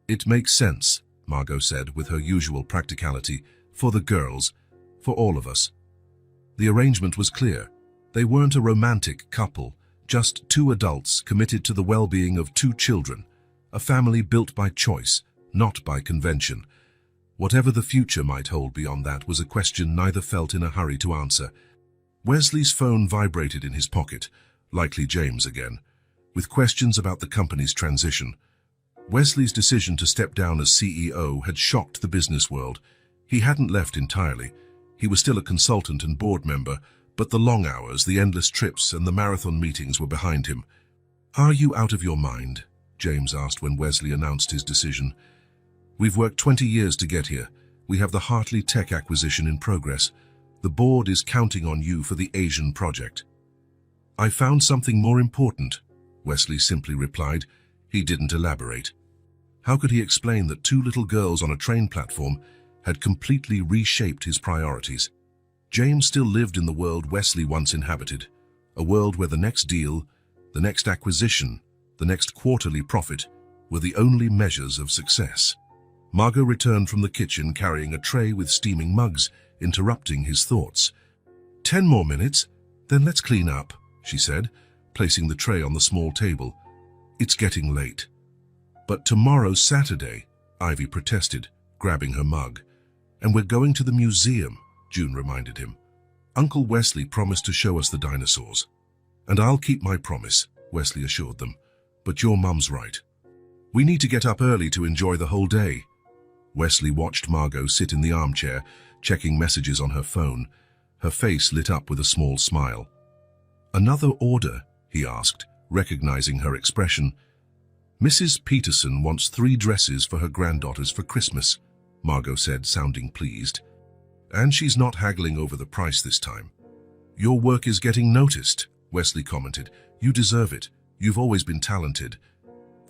S1: "It makes sense," Margot said with her usual practicality, "for the girls, for all of us." The arrangement was clear. They weren't a romantic couple, just 2 adults committed to the well-being of 2 children, a family built by choice, not by convention. Whatever the future might hold beyond that was a question neither felt in a hurry to answer. Wesley's phone vibrated in his pocket, likely James again, with questions about the company's transition. Wesley's decision to step down as CEO had shocked the business world. He hadn't left entirely. He was still a consultant and board member, but the long hours, the endless trips, and the marathon meetings were behind him. "Are you out of your mind?" James asked when Wesley announced his decision. "We've worked 20 years to get here. We have the Hartley Tech acquisition in progress. The board is counting on you for the Asian project." "I found something more important," Wesley simply replied. He didn't elaborate. How could he explain that 2 little girls on a train platform had completely reshaped his priorities? James still lived in the world Wesley once inhabited, a world where the next deal, the next acquisition, the next quarterly profit were the only measures of success. Margot returned from the kitchen carrying a tray with steaming mugs, interrupting his thoughts. 10 more minutes, then let's clean up," she said, placing the tray on the small table. It's getting late. But tomorrow's Saturday, Ivy protested, grabbing her mug. And we're going to the museum, June reminded him. Uncle Wesley promised to show us the dinosaurs. And I'll keep my promise, Wesley assured them. But your mum's right. We need to get up early to enjoy the whole day. Wesley watched Margot sit in the armchair, checking messages on her phone. Her face lit up with a small smile. Another order, he asked, recognizing her expression. Mrs. Peterson wants 3 dresses for her granddaughters for Christmas, Margot said, sounding pleased. And she's not haggling over the price this time. Your work is getting noticed, Wesley commented. You deserve it. You've always been talented.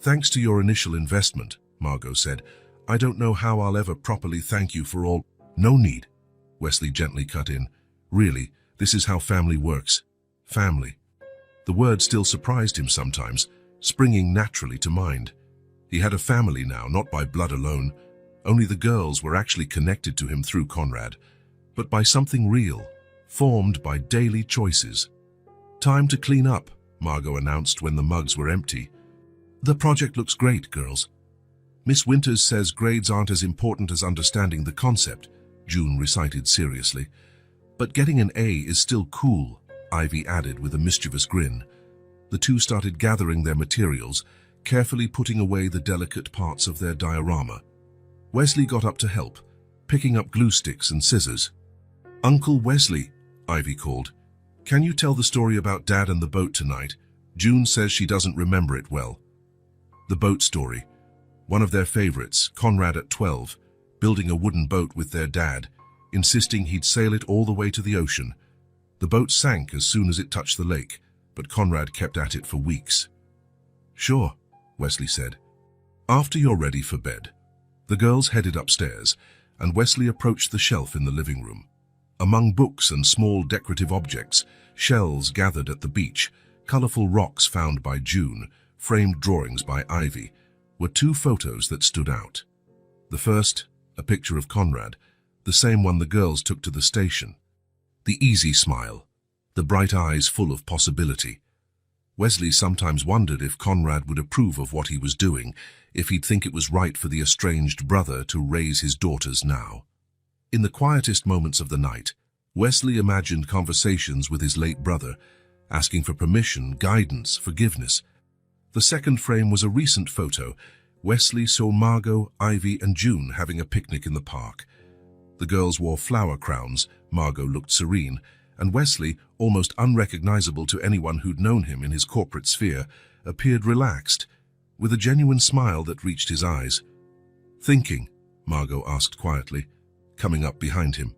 S1: Thanks to your initial investment, Margot said. I don't know how I'll ever properly thank you for all. No need, Wesley gently cut in. Really, this is how family works. Family. The word still surprised him sometimes, springing naturally to mind. He had a family now, not by blood alone. Only the girls were actually connected to him through Conrad, but by something real, formed by daily choices. Time to clean up, Margot announced when the mugs were empty. The project looks great, girls. Miss Winters says grades aren't as important as understanding the concept, June recited seriously. But getting an A is still cool, Ivy added with a mischievous grin. The two started gathering their materials, carefully putting away the delicate parts of their diorama. Wesley got up to help, picking up glue sticks and scissors. Uncle Wesley, Ivy called. Can you tell the story about Dad and the boat tonight? June says she doesn't remember it well. The boat story. One of their favorites, Conrad at 12, building a wooden boat with their dad, insisting he'd sail it all the way to the ocean. The boat sank as soon as it touched the lake, but Conrad kept at it for weeks. Sure, Wesley said. After you're ready for bed. The girls headed upstairs, and Wesley approached the shelf in the living room. Among books and small decorative objects, shells gathered at the beach, colorful rocks found by June, framed drawings by Ivy, were 2 photos that stood out. The first, a picture of Conrad, the same one the girls took to the station. The easy smile, the bright eyes full of possibility. Wesley sometimes wondered if Conrad would approve of what he was doing, if he'd think it was right for the estranged brother to raise his daughters now. In the quietest moments of the night, Wesley imagined conversations with his late brother, asking for permission, guidance, forgiveness. The second frame was a recent photo. Wesley saw Margot, Ivy, and June having a picnic in the park. The girls wore flower crowns, Margot looked serene, and Wesley, almost unrecognizable to anyone who'd known him in his corporate sphere, appeared relaxed, with a genuine smile that reached his eyes. Thinking, Margot asked quietly, coming up behind him.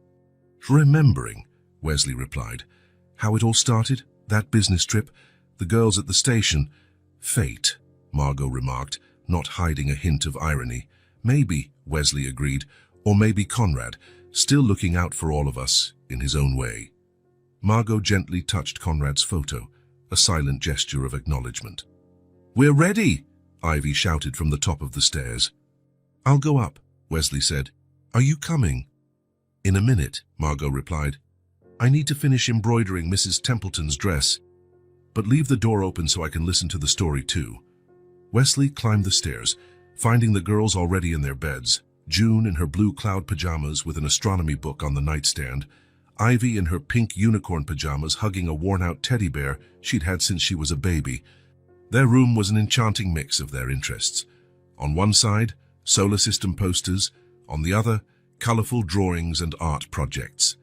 S1: Remembering, Wesley replied. How it all started, that business trip, the girls at the station. Fate, Margot remarked, not hiding a hint of irony. Maybe, Wesley agreed, or maybe Conrad, still looking out for all of us in his own way. Margot gently touched Conrad's photo, a silent gesture of acknowledgement. We're ready, Ivy shouted from the top of the stairs. I'll go up, Wesley said. Are you coming? In a minute, Margot replied. I need to finish embroidering Mrs. Templeton's dress, but leave the door open so I can listen to the story too. Wesley climbed the stairs, finding the girls already in their beds, June in her blue cloud pajamas with an astronomy book on the nightstand, Ivy in her pink unicorn pajamas hugging a worn-out teddy bear she'd had since she was a baby. Their room was an enchanting mix of their interests. On one side, solar system posters, on the other, colorful drawings and art projects.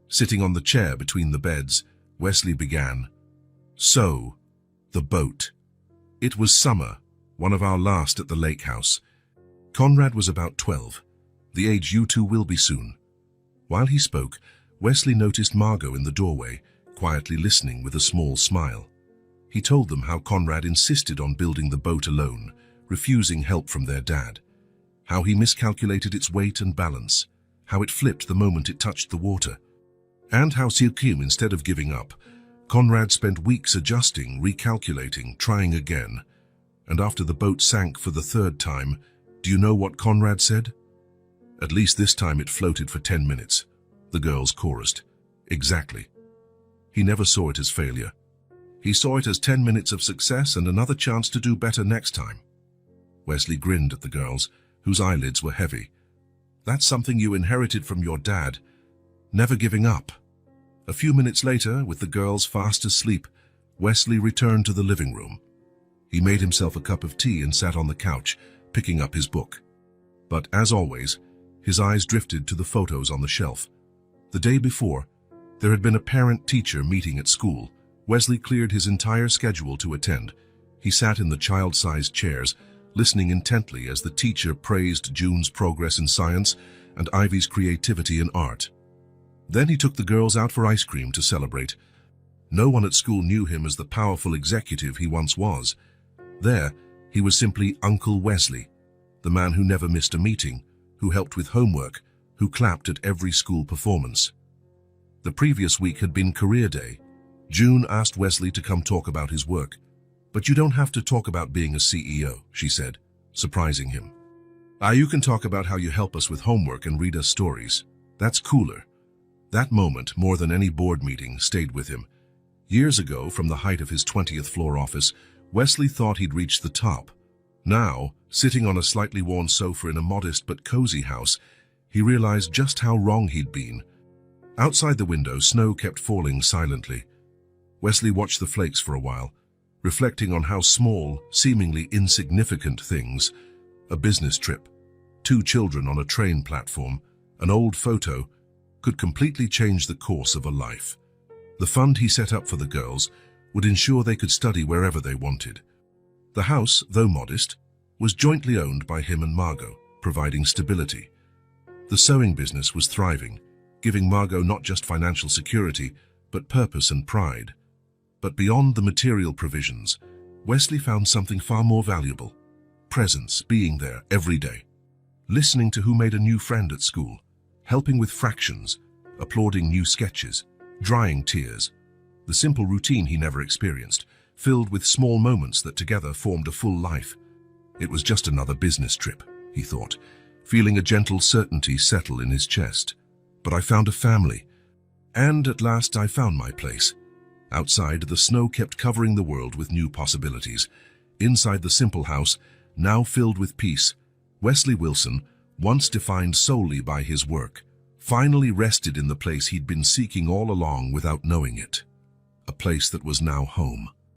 S1: Sitting on the chair between the beds, Wesley began. So, the boat. It was summer, one of our last at the lake house. Conrad was about 12, the age you two will be soon. While he spoke, Wesley noticed Margot in the doorway, quietly listening with a small smile. He told them how Conrad insisted on building the boat alone, refusing help from their dad. How he miscalculated its weight and balance, how it flipped the moment it touched the water. And how Silkim, instead of giving up, Conrad spent weeks adjusting, recalculating, trying again. And after the boat sank for the 3rd time, do you know what Conrad said? At least this time it floated for 10 minutes, the girls chorused. Exactly. He never saw it as failure. He saw it as 10 minutes of success and another chance to do better next time. Wesley grinned at the girls, whose eyelids were heavy. That's something you inherited from your dad. Never giving up. A few minutes later, with the girls fast asleep, Wesley returned to the living room. He made himself a cup of tea and sat on the couch, picking up his book. But as always, his eyes drifted to the photos on the shelf. The day before, there had been a parent-teacher meeting at school. Wesley cleared his entire schedule to attend. He sat in the child-sized chairs, listening intently as the teacher praised June's progress in science and Ivy's creativity in art. Then he took the girls out for ice cream to celebrate. No one at school knew him as the powerful executive he once was. There, he was simply Uncle Wesley, the man who never missed a meeting, who helped with homework, who clapped at every school performance. The previous week had been career day. June asked Wesley to come talk about his work. But you don't have to talk about being a CEO, she said, surprising him. You can talk about how you help us with homework and read us stories. That's cooler. That moment, more than any board meeting, stayed with him. Years ago, from the height of his 20th floor office, Wesley thought he'd reached the top. Now, sitting on a slightly worn sofa in a modest but cozy house, he realized just how wrong he'd been. Outside the window, snow kept falling silently. Wesley watched the flakes for a while, reflecting on how small, seemingly insignificant things, a business trip, 2 children on a train platform, an old photo, could completely change the course of a life. The fund he set up for the girls would ensure they could study wherever they wanted. The house, though modest, was jointly owned by him and Margot, providing stability. The sewing business was thriving, giving Margot not just financial security, but purpose and pride. But beyond the material provisions, Wesley found something far more valuable: presence, being there every day. Listening to who made a new friend at school, helping with fractions, applauding new sketches, drying tears. The simple routine he never experienced, filled with small moments that together formed a full life. It was just another business trip, he thought, feeling a gentle certainty settle in his chest. But I found a family, and at last I found my place. Outside, the snow kept covering the world with new possibilities. Inside the simple house, now filled with peace, Wesley Wilson, once defined solely by his work, finally rested in the place he'd been seeking all along without knowing it. A place that was now home.